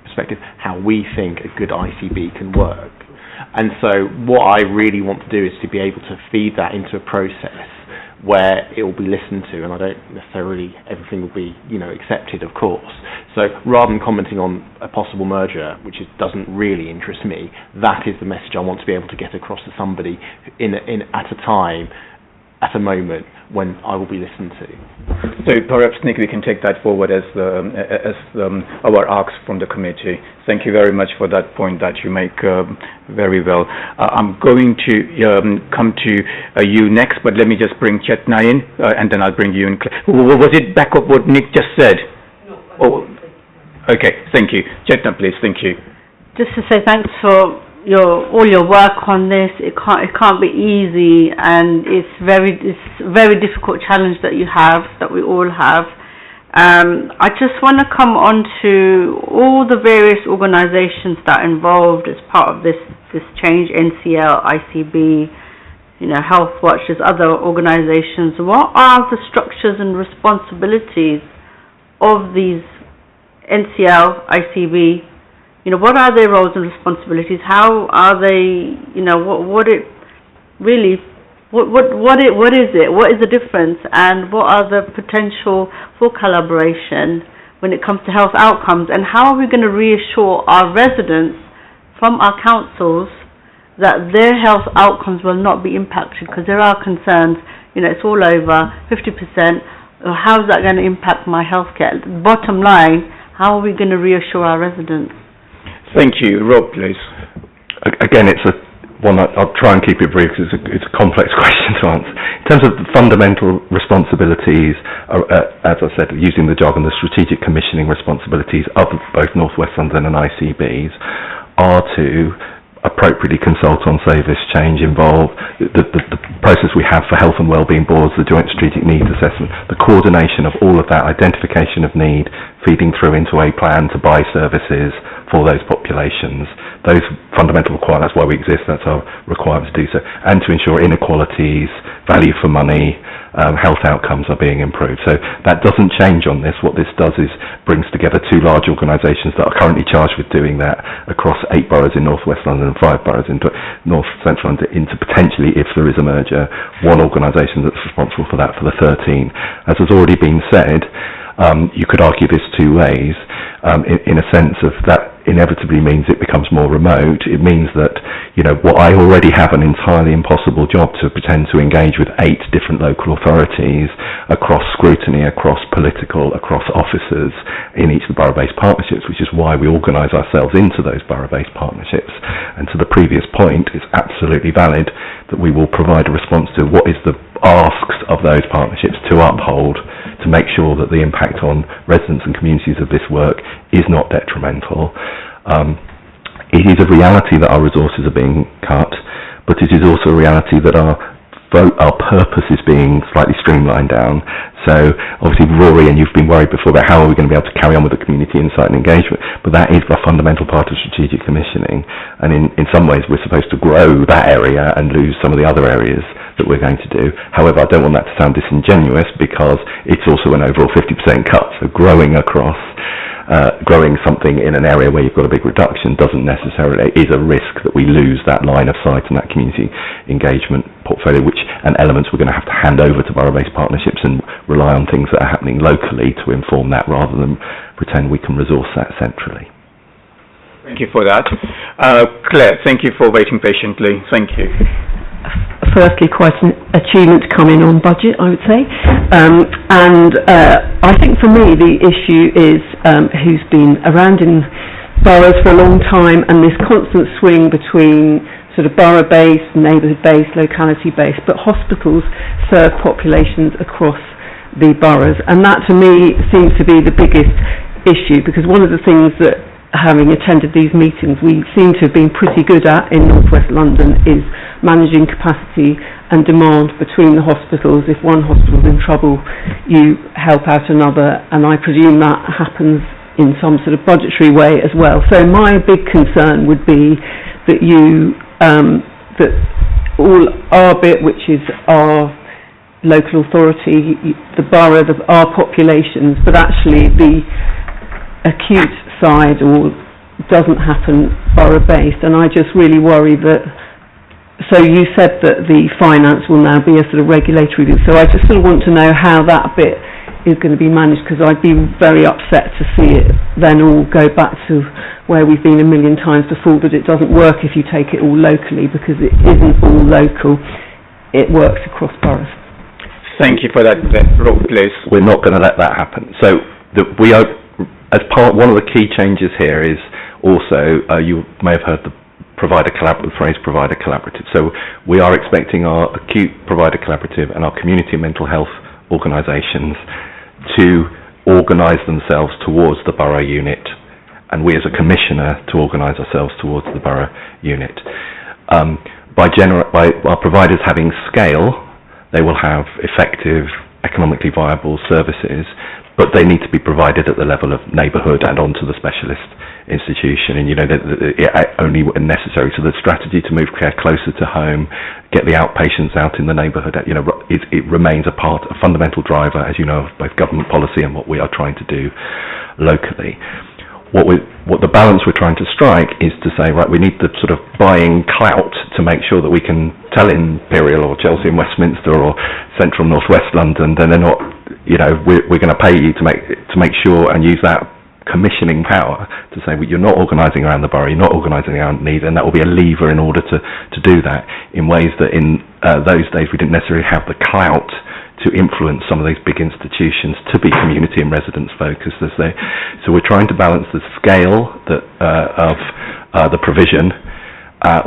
S3: perspective, how we think a good ICB can work. And so what I really want to do is to be able to feed that into a process where it will be listened to, and I don't necessarily, everything will be, accepted, of course. So rather than commenting on a possible merger, which doesn't really interest me, that is the message I want to be able to get across to somebody at a moment when I will be listened to.
S1: So perhaps, Nick, we can take that forward as our asks from the committee. Thank you very much for that point that you make very well. I'm going to come to you next, but let me just bring Chetna in, and then I'll bring you in. Was it back up what Nick just said? No. Okay, thank you. Chetna, please, thank you.
S10: Just to say thanks for all your work on this. It can't be easy, and it's a very difficult challenge that you have, that we all have. I just want to come on to all the various organisations that are involved as part of this change, NCL, ICB, Health Watch, there's other organisations. What are the structures and responsibilities of these NCL, ICB? What are their roles and responsibilities? How are they, what is it? What is the difference? And what are the potential for collaboration when it comes to health outcomes? And how are we going to reassure our residents from our councils that their health outcomes will not be impacted? Because there are concerns, it's all over 50%. How is that going to impact my healthcare? Bottom line, how are we going to reassure our residents?
S1: Thank you. Rob, please.
S9: Again, it's one I'll try and keep it brief because it's a complex question to answer. In terms of the fundamental responsibilities, as I said, using the jargon, the strategic commissioning responsibilities of both North West London and ICBs are to appropriately consult on service change, involve the process we have for health and wellbeing boards, the joint strategic needs assessment, the coordination of all of that, identification of need, feeding through into a plan to buy services for those populations. Those fundamental requirements, that's why we exist, that's our requirement to do so, and to ensure inequalities, value for money, health outcomes are being improved. So that doesn't change on this. What this does is brings together two large organisations that are currently charged with doing that across 8 boroughs in North West London and 5 boroughs in North Central London, into potentially, if there is a merger, one organisation that's responsible for that for the 13. As has already been said, you could argue this two ways. In a sense of that inevitably means it becomes more remote. It means that, what I already have an entirely impossible job to pretend to engage with 8 different local authorities across scrutiny, across political, across officers in each of the borough-based partnerships, which is why we organise ourselves into those borough-based partnerships. And to the previous point, it's absolutely valid that we will provide a response to what is the asks of those partnerships to uphold, to make sure that the impact on residents and communities of this work is not detrimental. It is a reality that our resources are being cut, but it is also a reality that our purpose is being slightly streamlined down. So obviously, Rory, and you've been worried before about how are we going to be able to carry on with the community insight and engagement, but that is a fundamental part of strategic commissioning, and in some ways we're supposed to grow that area and lose some of the other areas that we're going to do. However, I don't want that to sound disingenuous, because it's also an overall 50% cut. So growing across, growing something in an area where you've got a big reduction is a risk that we lose that line of sight and that community engagement portfolio, and elements we're going to have to hand over to borough-based partnerships and rely on things that are happening locally to inform that, rather than pretend we can resource that centrally.
S1: Thank you for that. Claire, thank you for waiting patiently. Thank you.
S5: Firstly, quite an achievement to come in on budget, I would say. I think for me the issue is who's been around in boroughs for a long time, and this constant swing between sort of borough-based, neighbourhood-based, locality-based, but hospitals serve populations across the boroughs, and that to me seems to be the biggest issue, because one of the things that, having attended these meetings, we seem to have been pretty good at in North West London is managing capacity and demand between the hospitals. If one hospital is in trouble, you help out another, and I presume that happens in some sort of budgetary way as well. So my big concern would be that that all our bit, which is our local authority, the borough, our populations, but actually the acute side doesn't happen borough-based, and I just really worry that. So you said that the finance will now be a sort of regulatory view, so I just sort of want to know how that bit is going to be managed, because I'd be very upset to see it then all go back to where we've been a million times before, that it doesn't work if you take it all locally, because it isn't all local, it works across boroughs.
S1: Thank you for that, Rob, please.
S9: We're not going to let that happen. So we are, as part, one of the key changes here is also, you may have heard the phrase provider collaborative. So we are expecting our acute provider collaborative and our community and mental health organisations to organise themselves towards the borough unit, and we as a commissioner to organise ourselves towards the borough unit. By our providers having scale, they will have effective, economically viable services, but they need to be provided at the level of neighbourhood and onto the specialist institution, and only when necessary. So the strategy to move care closer to home, get the outpatients out in the neighbourhood, it remains a fundamental driver, as you know, of both government policy and what we are trying to do locally. What the balance we're trying to strike is to say, right, we need the sort of buying clout to make sure that we can tell Imperial or Chelsea and Westminster or Central North West London, then they're not, we're going to pay you to make sure, and use that commissioning power to say, well, you're not organising around the borough, you're not organising around needs, and that will be a lever in order to do that in ways that in those days we didn't necessarily have the clout to influence some of these big institutions to be community and residents focused. So we're trying to balance the scale of the provision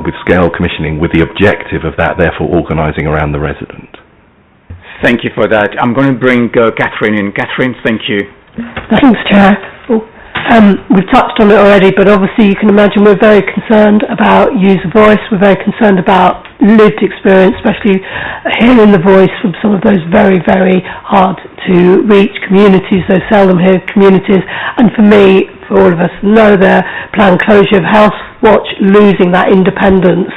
S9: with scale commissioning, with the objective of that therefore organising around the resident.
S1: Thank you for that. I'm going to bring Catherine in. Catherine, thank you.
S13: Thanks, Chair. We've touched on it already, but obviously you can imagine we're very concerned about user voice. We're very concerned about lived experience, especially hearing the voice from some of those very, very hard to reach communities, those seldom heard communities. And for me, for all of us, know the planned closure of House Watch losing that independence.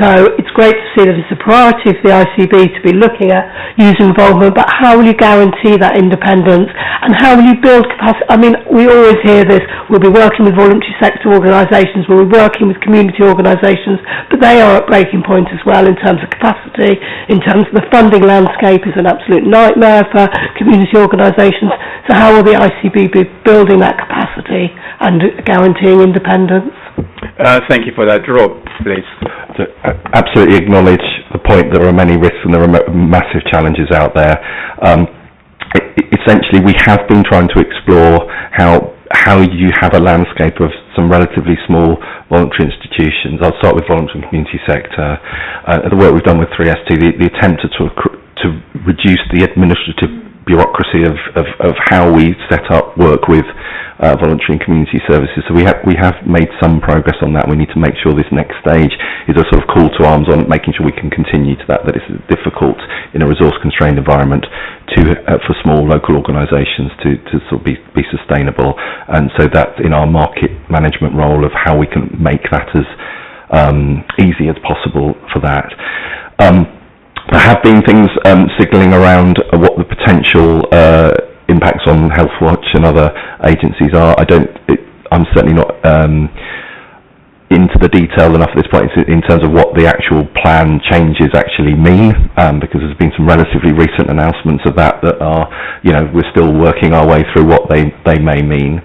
S13: So it's great to see that it's a priority for the ICB to be looking at user involvement, but how will you guarantee that independence, and how will you build capacity? I mean, we always hear this, we'll be working with voluntary sector organisations, we'll be working with community organisations, but they are at breaking point as well in terms of capacity, in terms of the funding landscape is an absolute nightmare for community organisations. So how will the ICB be building that capacity and guaranteeing independence?
S1: Thank you for that. Rob, please.
S9: To absolutely acknowledge the point, there are many risks and there are massive challenges out there. Essentially, we have been trying to explore how you have a landscape of some relatively small voluntary institutions. I'll start with voluntary and community sector. The work we've done with 3ST, the attempt to reduce the administrative bureaucracy of how we set up work with voluntary and community services. So we have made some progress on that. We need to make sure this next stage is a sort of call to arms on making sure we can continue to that it's difficult in a resource-constrained environment for small local organisations to sort of be sustainable. And so that's in our market management role of how we can make that as easy as possible for that. There have been things signalling around what the potential impacts on Healthwatch and other agencies are. I'm certainly not into the detail enough at this point in terms of what the actual plan changes actually mean, because there's been some relatively recent announcements of that are, we're still working our way through what they may mean.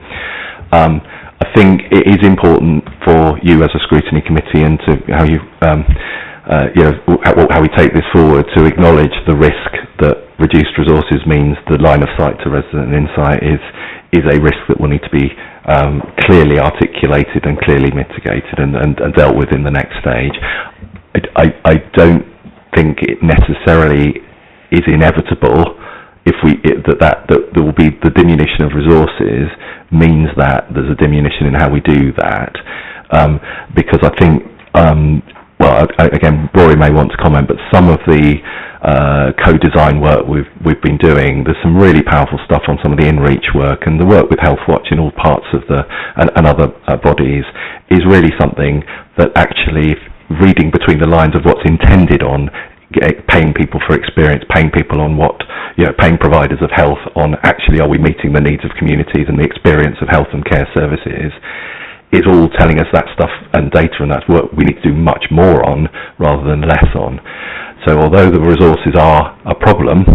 S9: I think it is important for you as a scrutiny committee and to how you, how we take this forward, to acknowledge the risk that reduced resources means the line of sight to resident insight is a risk that will need to be clearly articulated and clearly mitigated and dealt with in the next stage. I don't think it necessarily is inevitable that there will be the diminution of resources means that there's a diminution in how we do that, because I think again, Rory may want to comment, but some of the co-design work we've been doing, there's some really powerful stuff on some of the in-reach work, and the work with Healthwatch in all parts of and other bodies is really something that actually, reading between the lines of what's intended on paying people for experience, paying people on paying providers of health on actually are we meeting the needs of communities and the experience of health and care services, is all telling us that stuff and data, and that's work we need to do much more on rather than less on. So although the resources are a problem,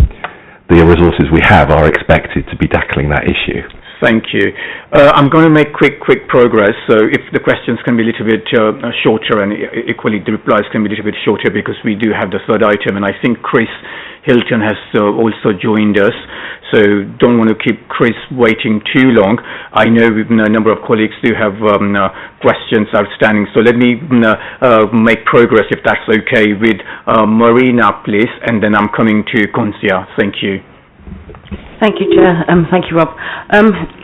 S9: the resources we have are expected to be tackling that issue.
S1: Thank you. I'm going to make quick progress, so if the questions can be a little bit shorter, and equally the replies can be a little bit shorter, because we do have the third item, and I think Chris Hilton has also joined us, so don't want to keep Chris waiting too long. I know a number of colleagues do have questions outstanding, so let me make progress, if that's okay, with Marina, please, and then I'm coming to Concia. Thank you.
S14: Thank you, Chair. Thank you, Rob.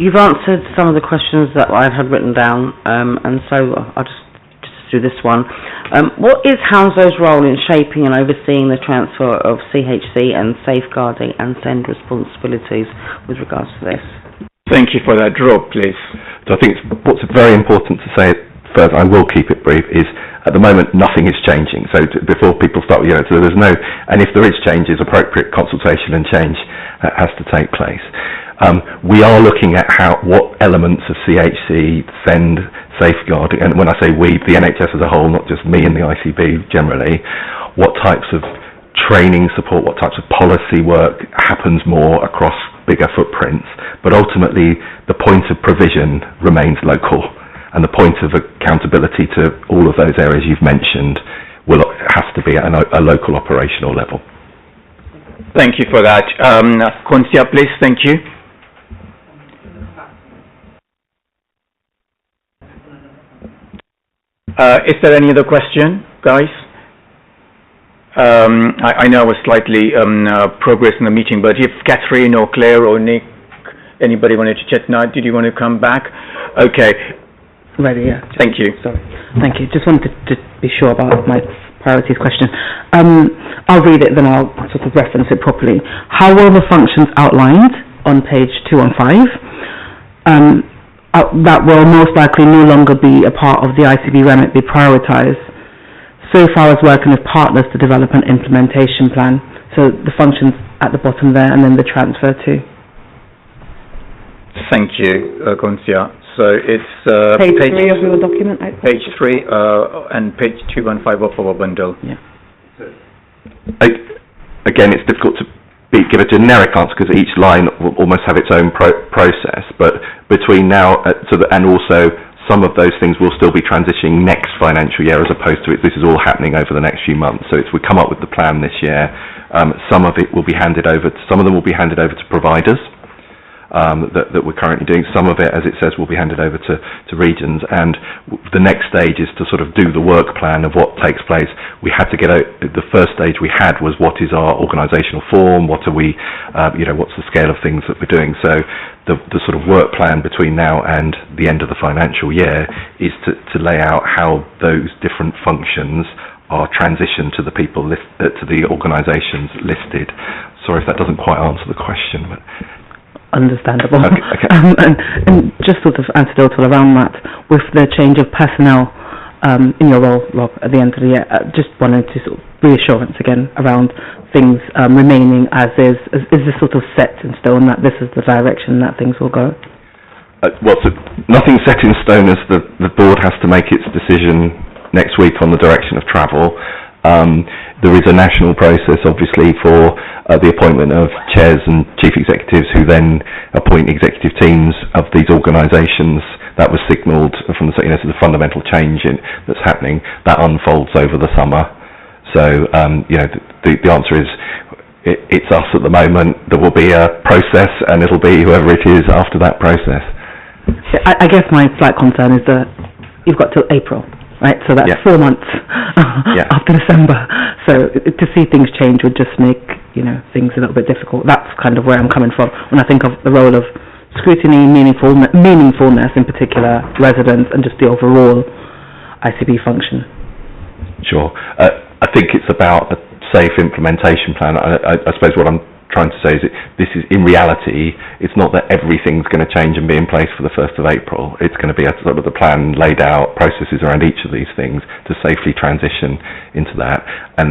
S14: You've answered some of the questions that I had written down, and so I'll just do this one. What is Hounslo's role in shaping and overseeing the transfer of CHC and safeguarding and SEND responsibilities with regards to this?
S1: Thank you for that. Rob, please.
S9: So I think what's very important to say first, I will keep it brief, is at the moment nothing is changing. So before people start, so there's no, and if there is changes, appropriate consultation and change has to take place. We are looking at what elements of CHC, SEND, safeguarding, and when I say we, the NHS as a whole, not just me and the ICB generally, what types of training support, what types of policy work happens more across bigger footprints, but ultimately the point of provision remains local, and the point of accountability to all of those areas you've mentioned has to be at a local operational level.
S1: Thank you for that. Concia, please. Thank you. Is there any other question, guys? I know I was slightly progress in the meeting, but if Catherine or Claire or Nick, anybody wanted to chat now, did you want to come back? Okay.
S12: Ready, yeah.
S1: Thank you.
S12: Sorry. Thank you. Just wanted to be sure about my priorities question. I'll read it, then I'll sort of reference it properly. How will the functions outlined on page 2 and 5 that will most likely no longer be a part of the ICB remit be prioritised so far as working with partners to develop an implementation plan? So the functions at the bottom there, and then the transfer to.
S1: Thank you, Concia. So it's
S12: page 3 of your document.
S1: Page 3 and page 2 and 5 of our bundle.
S12: Yeah.
S9: Again, it's difficult to give a generic answer because each line will almost have its own process. But between now and also some of those things will still be transitioning next financial year, as opposed to this is all happening over the next few months. So we come up with the plan this year. Some of it will be handed over. Some of them will be handed over to providers. That we're currently doing. Some of it, as it says, will be handed over to regions, and the next stage is to sort of do the work plan of what takes place. We had to get the first stage we had was what is our organisational form, what are we, what's the scale of things that we're doing. So the sort of work plan between now and the end of the financial year is to lay out how those different functions are transitioned to the people to the organisations listed. Sorry if that doesn't quite answer the question, but.
S12: Understandable.
S9: Okay.
S12: And just sort of anecdotal around that, with the change of personnel in your role, Rob, at the end of the year, just wanted to sort of reassurance again around things remaining as is? Is this sort of set in stone that this is the direction that things will go?
S9: Well, so nothing's set in stone, as the board has to make its decision next week on the direction of travel. There is a national process, obviously, for the appointment of chairs and chief executives, who then appoint executive teams of these organisations. That was signalled from the fundamental change that's happening. That unfolds over the summer. So, the answer is, it's us at the moment. There will be a process, and it'll be whoever it is after that process.
S12: I guess my slight concern is that you've got till April, right? So that's 4 months after December. So to see things change would just make, things a little bit difficult. That's kind of where I'm coming from when I think of the role of scrutiny, meaningfulness in particular, residents, and just the overall ICB function.
S9: Sure. I think it's about a safe implementation plan. I suppose what I'm trying to say is this is, in reality, it's not that everything's going to change and be in place for the 1st of April. It's going to be a sort of the plan laid out, processes around each of these things to safely transition into that,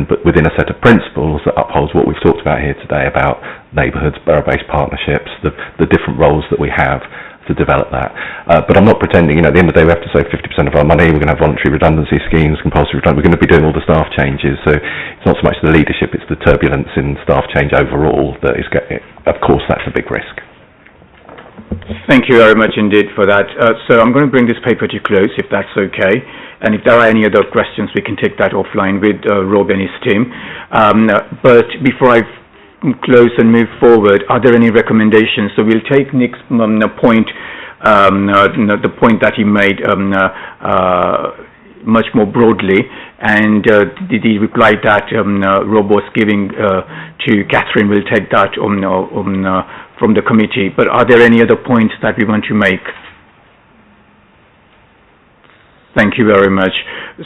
S9: but within a set of principles that upholds what we've talked about here today about neighbourhoods, borough-based partnerships, the different roles that we have to develop that. But I'm not pretending, at the end of the day we have to save 50% of our money, we're going to have voluntary redundancy schemes, compulsory redundancy, we're going to be doing all the staff changes, so it's not so much the leadership, it's the turbulence in staff change overall that is, of course, that's a big risk.
S1: Thank you very much indeed for that. So I'm going to bring this paper to close, if that's okay, and if there are any other questions we can take that offline with Rob and his team. But before I close and move forward, are there any recommendations? So we'll take Nick's point, the point that he made much more broadly, and the reply that Rob was giving to Catherine, will take that from the committee. But are there any other points that we want to make? Thank you very much.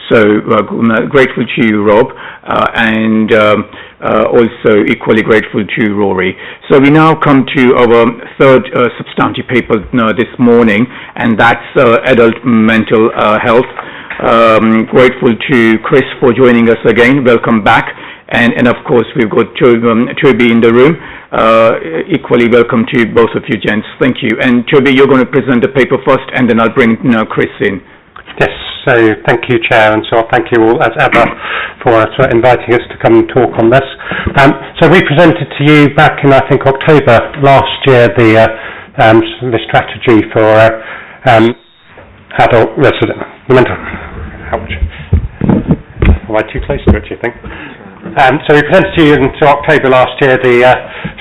S1: So grateful to you, Rob, and also equally grateful to Rory. So we now come to our third substantive paper this morning, and that's adult mental health. Grateful to Chris for joining us again. Welcome back. And of course, we've got Toby in the room. Equally welcome to both of you, gents. Thank you. And Toby, you're going to present the paper first, and then I'll bring Chris in.
S15: Yes, so thank you, Chair, and so thank you all, as ever, for inviting us to come and talk on this. So we presented to you back in, I think, October last year, the strategy for adult resident mental health. Am I too close to it, do you think? So we presented to you in October last year the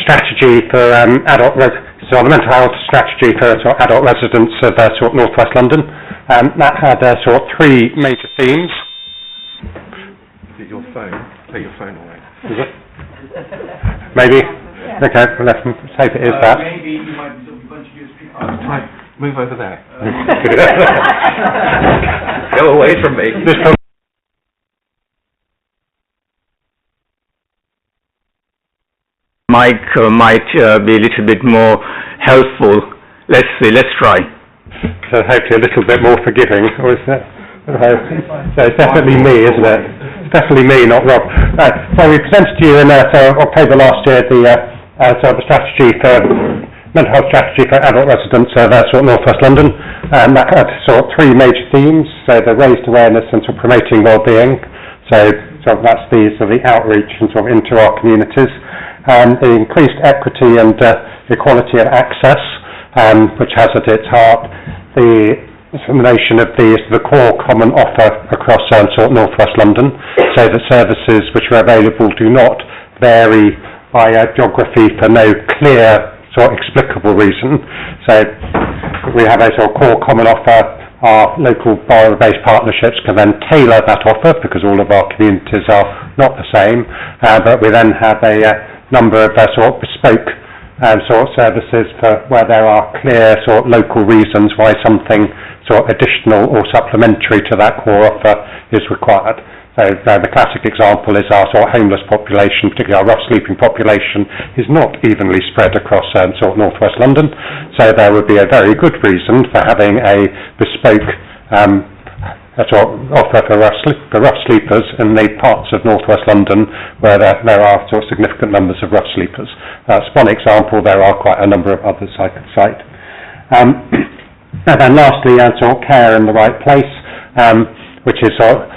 S15: strategy for the mental health strategy for adult residents of North West London. That had three major themes.
S9: Is it your phone? Take your phone away.
S15: Is it? Maybe? Yeah. Okay, well, let's hope it is that.
S1: Maybe you might be bunch of people.
S9: Move over there. Go away from me.
S1: Mike might be a little bit more helpful. Let's see, let's try.
S15: So hopefully a little bit more forgiving, or is that? So it's definitely me, isn't it? It's definitely me, not Rob. So we presented to you in October last year the strategy for mental health strategy for adult residents of North West London. That had three major themes. So the raised awareness and promoting well-being. So that's the outreach and into our communities. The increased equity and equality of access, which has at its heart the notion of the core common offer across North West London, so that services which are available do not vary by geography for no clear explicable reason. So we have a core common offer. Our local borough-based partnerships can then tailor that offer because all of our communities are not the same, but we then have a number of bespoke services for where there are clear local reasons why something additional or supplementary to that core offer is required. So the classic example is our homeless population, particularly our rough sleeping population, is not evenly spread across North West London. So there would be a very good reason for having a bespoke offer for rough sleepers in the parts of North West London where there are sort of significant numbers of rough sleepers. That's one example. There are quite a number of others I could cite. And then lastly, sort of care in the right place, which is sort of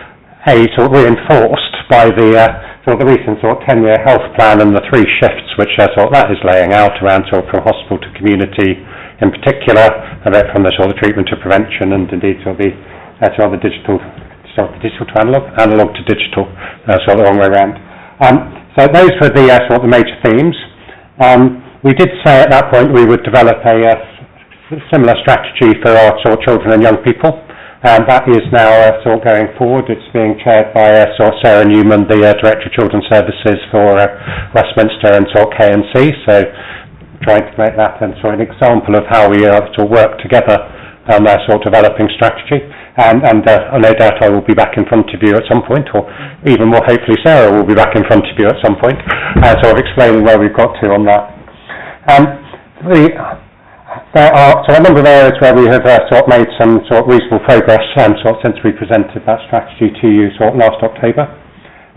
S15: reinforced by the recent sort of 10-year health plan and the 3 shifts which that is laying out around sort of from hospital to community in particular, a bit from the sort of treatment to prevention and indeed sort of the digital to analog to digital, sort of the wrong way around. So those were the sort of the major themes. We did say at that point we would develop a similar strategy for our sort of children and young people. That is now sort of going forward. It's being chaired by sort of Sarah Newman, the Director of Children's Services for Westminster and sort of KNC. So trying to make that sort of an example of how we sort of work together on their sort of developing strategy. And no doubt I will be back in front of you at some point, or even more hopefully Sarah will be back in front of you at some point, sort of explaining where we've got to on that. There are a number of areas where we have sort of made some sort of reasonable progress sort of since we presented that strategy to you sort of last October.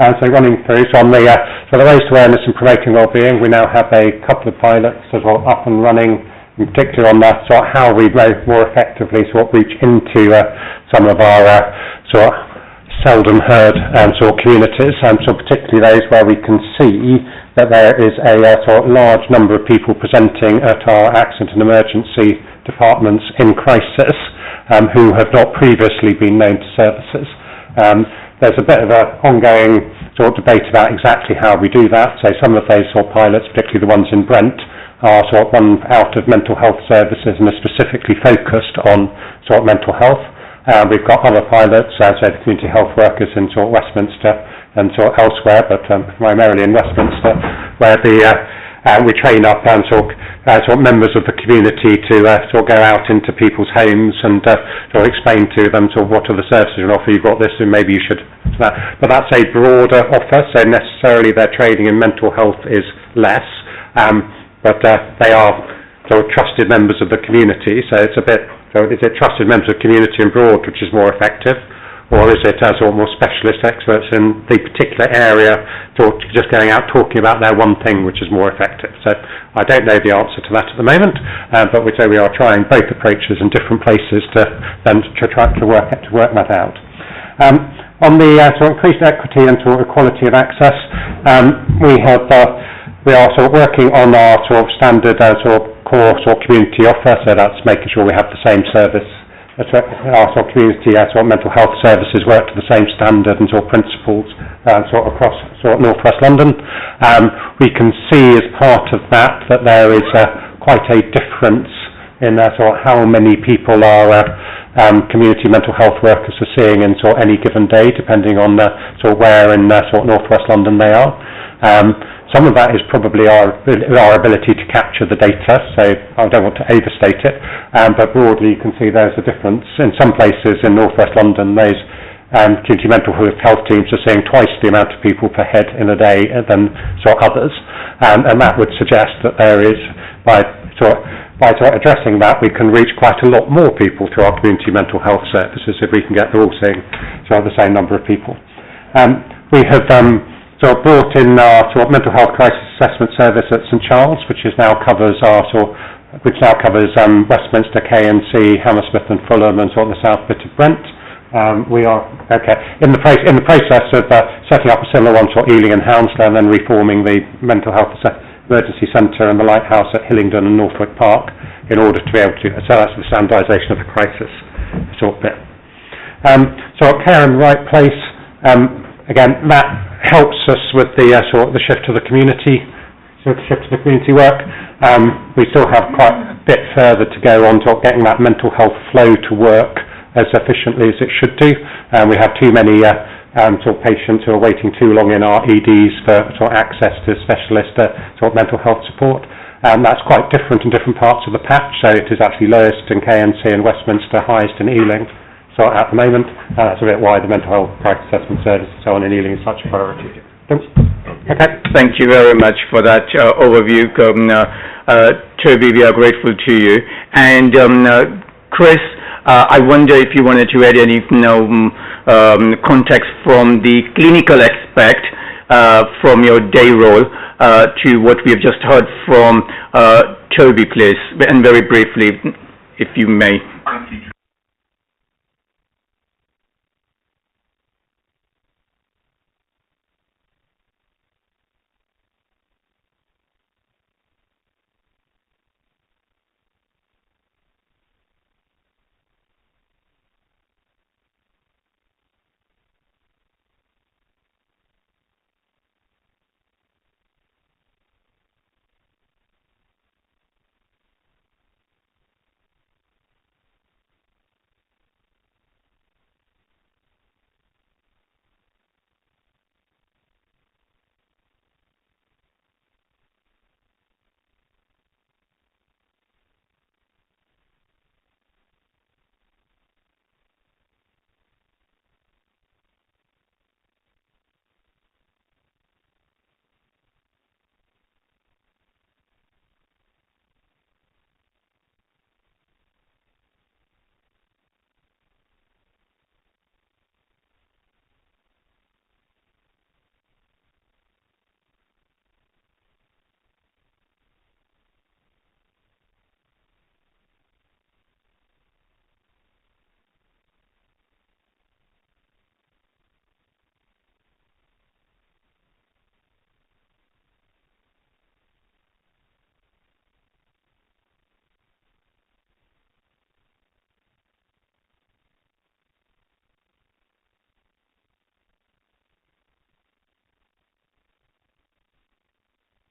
S15: So running through, so on the raised awareness and promoting wellbeing, we now have a couple of pilots as well up and running, in particular on that sort of how we more effectively sort of reach into some of our sort of seldom heard sort of communities, so particularly those where we can see that there is a sort of large number of people presenting at our accident and emergency departments in crisis who have not previously been known to services. There's a bit of an ongoing sort of debate about exactly how we do that. So some of those sort of pilots, particularly the ones in Brent, are sort of run out of mental health services and are specifically focused on sort of mental health. We've got other pilots, so the community health workers in sort of Westminster and sort of elsewhere, but primarily in Westminster, where we train up sort of members of the community to sort of go out into people's homes and sort of explain to them sort of what are the services you offer. You've got this, and maybe you should. But that's a broader offer, so necessarily their training in mental health is less, but they are sort of trusted members of the community. So it's a bit. So is it trusted members of the community and broad, which is more effective? Or is it sort of more specialist experts in the particular area, just going out talking about their one thing, which is more effective? So I don't know the answer to that at the moment, but we are trying both approaches in different places to try to work that out. On the sort of increased equity and sort of equality of access, we are sort of working on our sort of standard sort of core sort of community offer. So that's making sure we have the same service. Our sort of community sort of mental health services work to the same standard and sort of principles sort of across sort of North West London. We can see as part of that there is quite a difference in sort of how many people our community mental health workers are seeing in sort of any given day, depending on sort of where in sort of North West London they are. Some of that is probably our ability to capture the data, so I don't want to overstate it, but broadly you can see there's a difference. In some places in North West London, those community mental health teams are seeing twice the amount of people per head in a day than sort of others, and that would suggest that there is, by sort of addressing that, we can reach quite a lot more people through our community mental health services if we can get them all seeing sort of the same number of people. We have sort of brought in our sort of mental health crisis assessment service at St Charles, which now covers Westminster, KNC, Hammersmith and Fulham, and sort of the south bit of Brent. We are in the process of setting up a similar one for Ealing and Hounslow, and then reforming the mental health emergency centre and the lighthouse at Hillingdon and Northwick Park in order to be able to. So that's the standardisation of the crisis sort of bit. So care in the right place. Again, that helps us with the sort of the shift to the community, work. We still have quite a bit further to go on to getting that mental health flow to work as efficiently as it should do. We have too many sort of patients who are waiting too long in our EDs for sort of access to specialist sort of mental health support. That's quite different in different parts of the patch. So it is actually lowest in KNC and Westminster, highest in Ealing. So at the moment, that's a bit why the mental health crisis assessment service and so on in Ealing is such a priority.
S1: Okay. Thank you very much for that overview. Toby, we are grateful to you. And Chris, I wonder if you wanted to add any context from the clinical aspect from your day role to what we have just heard from Toby, please, and very briefly, if you may.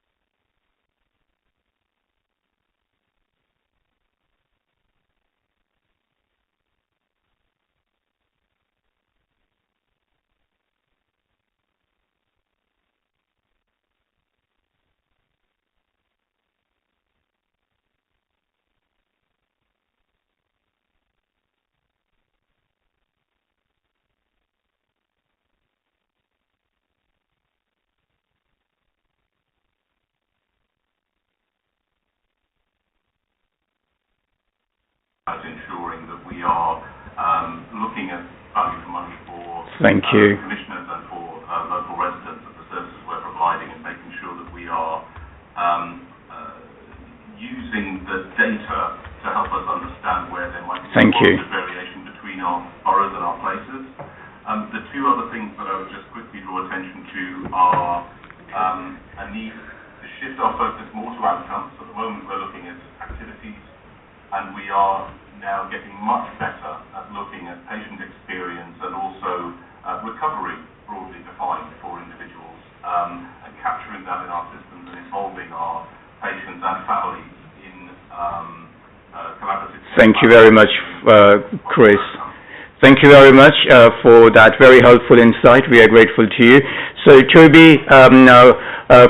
S16: Thank you. Ensuring that we are looking at value for money for commissioners and for local residents of the services we're providing, and making sure that we are using the data to help us understand where there might be variation between our boroughs and our places. The two other things that I would just quickly draw attention to are a need to shift our focus more to outcomes. At the moment we're looking at activities, and we are now getting much better at looking at patient experience and also recovery, broadly defined, for individuals, and capturing that in our systems and involving our patients and families in collaborative...
S1: Thank you very much, Chris. Thank you very much for that very helpful insight. We are grateful to you. So, Toby, now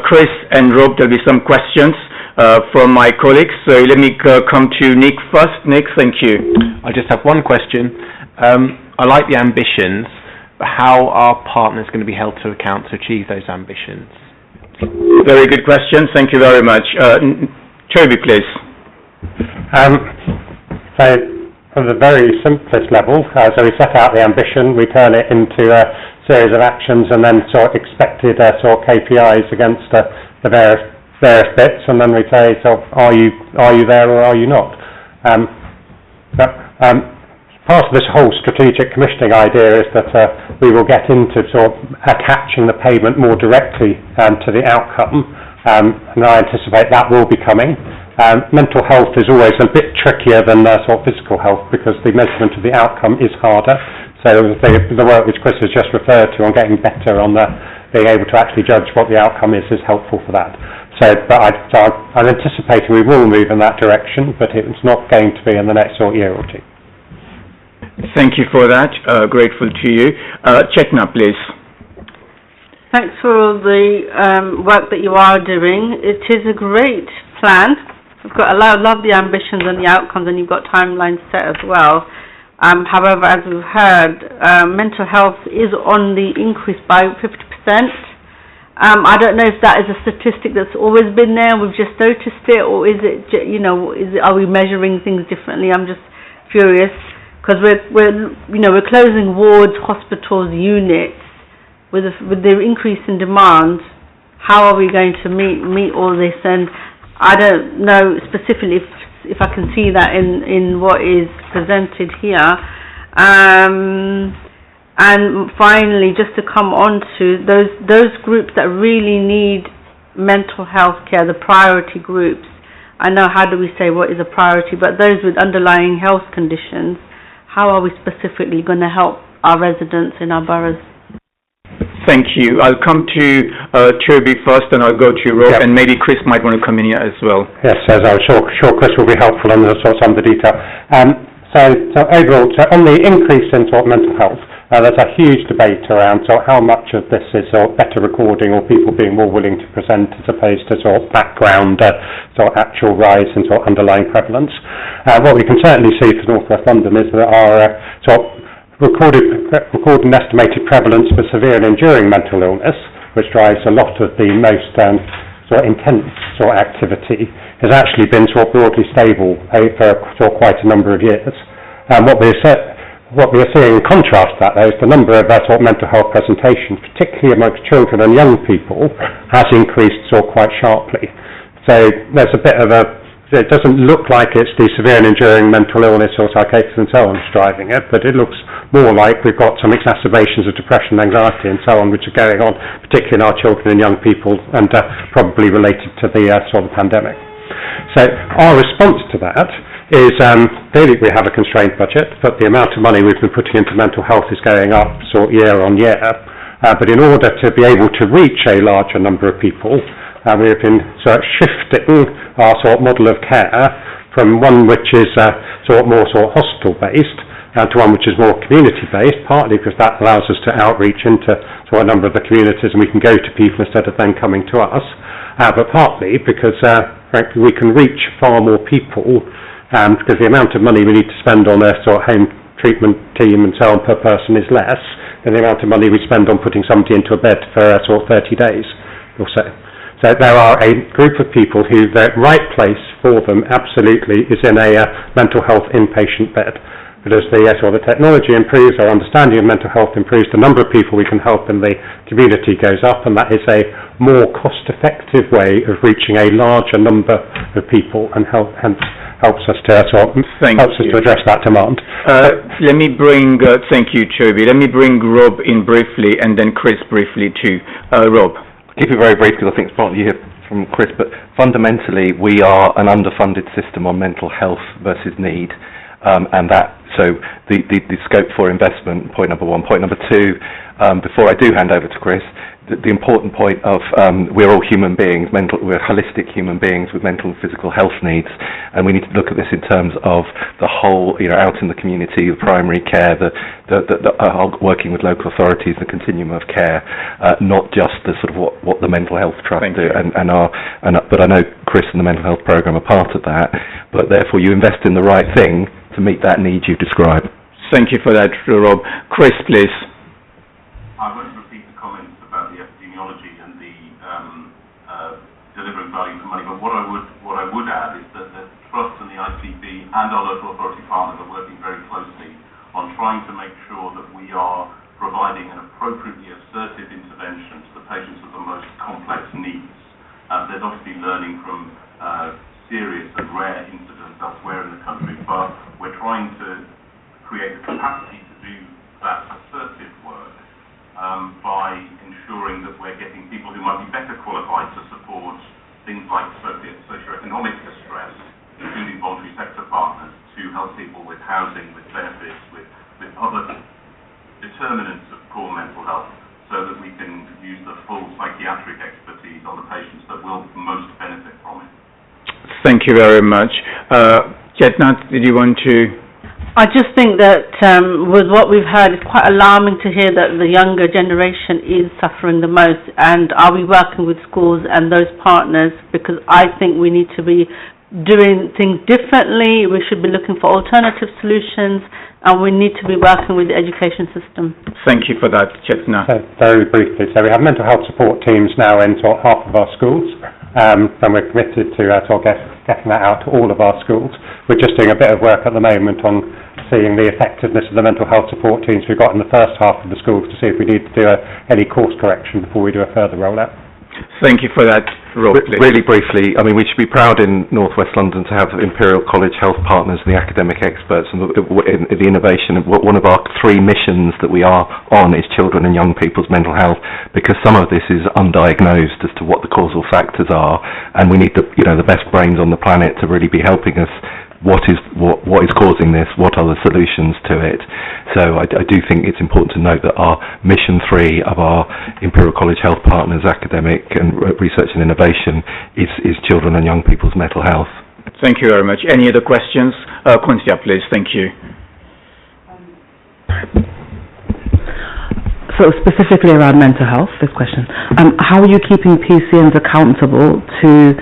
S1: Chris and Rob, there'll be some questions from my colleagues. So let me come to Nick first. Nick, thank you.
S3: I just have one question. I like the ambitions, but how are partners going to be held to account to achieve those ambitions?
S1: Very good question. Thank you very much. Toby, please.
S15: So, from the very simplest level, so we set out the ambition, we turn it into a series of actions, and then sort of expected sort of KPIs against the various bits, and then we say, so are you there or are you not? Part of this whole strategic commissioning idea is that we will get into sort of attaching the payment more directly to the outcome, and I anticipate that will be coming. Mental health is always a bit trickier than sort of physical health, because the measurement of the outcome is harder. So the work which Chris has just referred to on getting better on being able to actually judge what the outcome is helpful for that. So I'm anticipating we will move in that direction, but it's not going to be in the next year or two.
S1: Thank you for that. Grateful to you. Chetna, please.
S10: Thanks for all the work that you are doing. It is a great plan. I love the ambitions and the outcomes, and you've got timelines set as well. However, as we've heard, mental health is on the increase by 50%. I don't know if that is a statistic that's always been there, we've just noticed it, or is it, are we measuring things differently? I'm just curious, Because we're closing wards, hospitals, units. With the increase in demand, how are we going to meet all this? And I don't know specifically if I can see that in what is presented here. And finally, just to come on to those groups that really need mental health care, the priority groups. I know, how do we say what is a priority, but those with underlying health conditions, how are we specifically going to help our residents in our boroughs?
S1: Thank you. I'll come to Toby first, and I'll go to Rob, and maybe Chris might want to come in here as well.
S15: Yes, as I'm sure Chris will be helpful on some of the detail. So overall, on the increase in mental health, there's a huge debate around how much of this is better recording or people being more willing to present as opposed to background, actual rise in underlying prevalence. What we can certainly see for North West London is that our recorded and estimated prevalence for severe and enduring mental illness, which drives a lot of the most intense activity, has actually been broadly stable for quite a number of years. What we are seeing in contrast to that, though, is the number of mental health presentations, particularly amongst children and young people, has increased quite sharply. So there's a bit of it doesn't look like it's the severe and enduring mental illness or psychosis and so on that's driving it, but it looks more like we've got some exacerbations of depression, anxiety and so on, which are going on, particularly in our children and young people, and probably related to the pandemic. So our response to that is clearly we have a constrained budget, but the amount of money we've been putting into mental health is going up year on year. But in order to be able to reach a larger number of people, we have been shifting our model of care from one which is more hospital-based to one which is more community-based, partly because that allows us to outreach into a number of the communities and we can go to people instead of them coming to us, but partly because frankly we can reach far more people because the amount of money we need to spend on a home treatment team and so on per person is less than the amount of money we spend on putting somebody into a bed for 30 days or so. So there are a group of people who the right place for them absolutely is in a mental health inpatient bed. But as the technology improves, our understanding of mental health improves, the number of people we can help in the community goes up, and that is a more cost-effective way of reaching a larger number of people, and hence helps us to address that demand.
S1: Let me bring, thank you, Toby. Let me bring Rob in briefly, and then Chris briefly too. Rob.
S9: I'll keep it very brief because I think it's partly you hear from Chris, but fundamentally we are an underfunded system on mental health versus need, and that the scope for investment, point number one. Point number two, before I do hand over to Chris, the important point of we're all human beings, we're holistic human beings with mental and physical health needs, and we need to look at this in terms of the whole, out in the community, the primary care, the working with local authorities, the continuum of care, not just the what the mental health trust do, but I know Chris and the mental health programme are part of that, but therefore you invest in the right thing to meet that need you describe.
S1: Thank you for that, Rob. Chris, please.
S16: I won't repeat the comments about the epidemiology and the delivering value for money, but what I would add is that the Trust and the ICB and our local authority partners are working very closely on trying to make sure that we are providing an appropriately assertive intervention to the patients with the most complex needs. There's obviously learning from serious and rare incidents elsewhere in the country, but we're trying to create the capacity to do that assertive work by ensuring that we're getting people who might be better qualified to support things like socioeconomic distress, including voluntary sector partners, to help people with housing, with benefits, with other determinants of core mental health, so that we can use the full psychiatric expertise on the patients that will most benefit from it.
S1: Thank you very much. Ketan, did you want to?
S10: I just think that with what we've heard, it's quite alarming to hear that the younger generation is suffering the most. And are we working with schools and those partners? Because I think we need to be doing things differently. We should be looking for alternative solutions, and we need to be working with the education system.
S1: Thank you for that, Ketan.
S15: Very briefly, so we have mental health support teams now in half of our schools. and we're committed to getting that out to all of our schools. We're just doing a bit of work at the moment on seeing the effectiveness of the mental health support teams we've got in the first half of the schools to see if we need to do any course correction before we do a further rollout.
S1: Thank you for that, Rob.
S9: Really briefly, I mean, we should be proud in North West London to have Imperial College Health Partners, the academic experts, and the innovation. One of our 3 missions that we are on is children and young people's mental health, because some of this is undiagnosed as to what the causal factors are, and we need the best brains on the planet to really be helping us. What is causing this? What are the solutions to it? So I do think it's important to note that our mission 3 of our Imperial College Health Partners academic and research and innovation is children and young people's mental health.
S1: Thank you very much. Any other questions? Councillor, please. Thank you.
S12: So specifically around mental health, this question. How are you keeping PCNs accountable to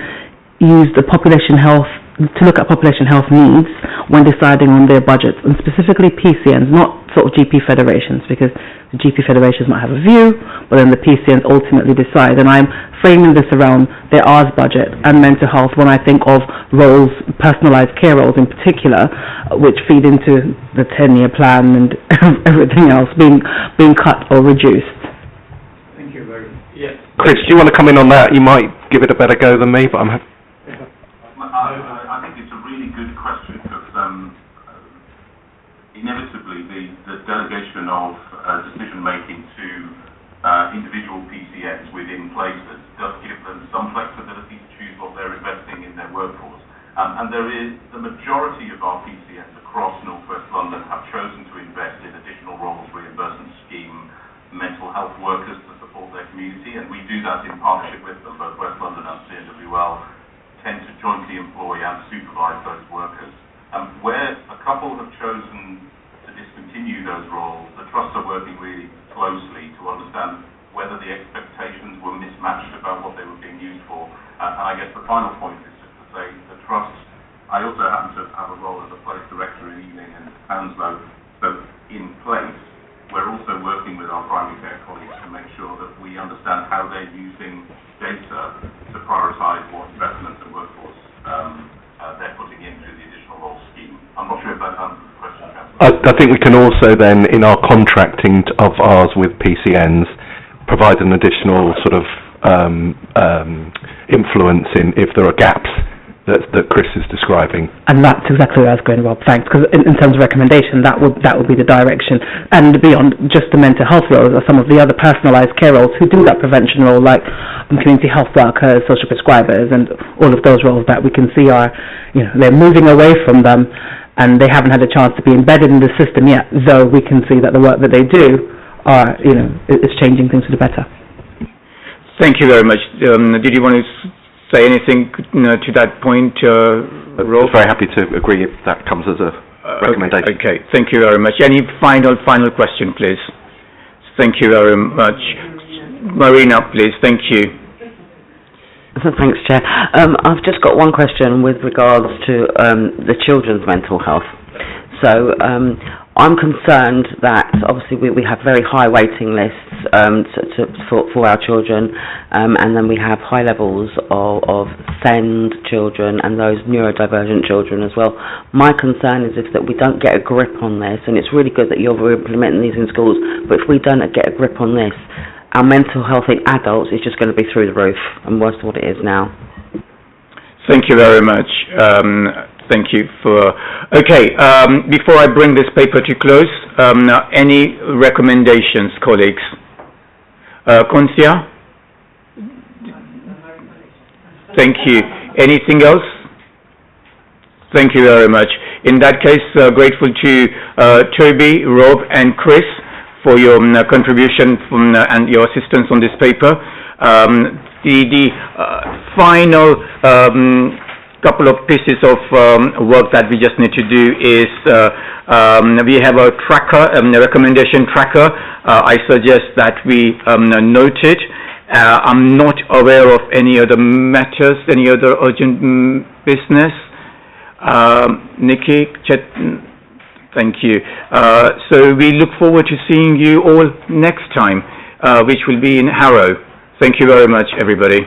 S12: use the population health, to look at population health needs when deciding on their budgets, and specifically PCNs, not sort of GP federations, because the GP federations might have a view, but then the PCNs ultimately decide. And I'm framing this around their R's budget and mental health when I think of roles, personalised care roles in particular, which feed into the 10-year plan and everything else being cut or reduced.
S1: Thank you very much. Yes.
S9: Chris, do you want to come in on that? You might give it a better go than me, but I'm happy.
S16: I think it's a really good question, because inevitably the delegation of decision-making to individual PCNs within places does give them some flexibility to choose what they're investing in their workforce. And there is, the majority of our PCNs across North West London have chosen to invest in additional roles, reimbursement scheme, mental health workers to support their community, and we do that in partnership with them. Both West London and CNWL tend to jointly employ and supervise those workers. Where a couple have chosen to discontinue those roles, the trusts are working really closely to understand whether the expectations were mismatched about what they were being used for. And I guess the final point is just to say the trusts, I also happen to have a role as a place director in Ealing and Hounslow, so in place, we're also working with our primary care colleagues to make sure that we understand how they're using data to prioritise what investments and workforce they're putting into the additional role scheme. I'm not sure if that answers the question, Councillor.
S9: I think we can also then, in our contracting of ours with PCNs, provide an additional sort of influence in if there are gaps that Chris is describing.
S12: And that's exactly where I was going, Rob. Thanks. Because in terms of recommendation, that would be the direction. And beyond just the mental health roles, are some of the other personalised care roles who do that prevention role, like community health workers, social prescribers, and all of those roles that we can see are, they're moving away from them, and they haven't had a chance to be embedded in the system yet. Though we can see that the work that they do are, is changing things for the better.
S1: Thank you very much. Did you want to say anything to that point, Rob?
S9: I'm very happy to agree if that comes as a recommendation.
S1: Okay, thank you very much. Any final question, please? Thank you very much. Marina, please. Thank you.
S14: Thanks, Chair. I've just got one question with regards to the children's mental health. So I'm concerned that obviously we have very high waiting lists for our children, and then we have high levels of SEND children and those neurodivergent children as well. My concern is that we don't get a grip on this, and it's really good that you're implementing these in schools, but if we don't get a grip on this, our mental health in adults is just going to be through the roof and worse than what it is now.
S1: Thank you very much. Thank you for... Okay, before I bring this paper to close, any recommendations, colleagues? Councillor? Thank you. Anything else? Thank you very much. In that case, grateful to Toby, Rob and Chris for your contribution and your assistance on this paper. The final couple of pieces of work that we just need to do is we have a tracker, a recommendation tracker. I suggest that we note it. I'm not aware of any other matters, any other urgent business. Nikki, thank you. So we look forward to seeing you all next time, which will be in Harrow. Thank you very much, everybody.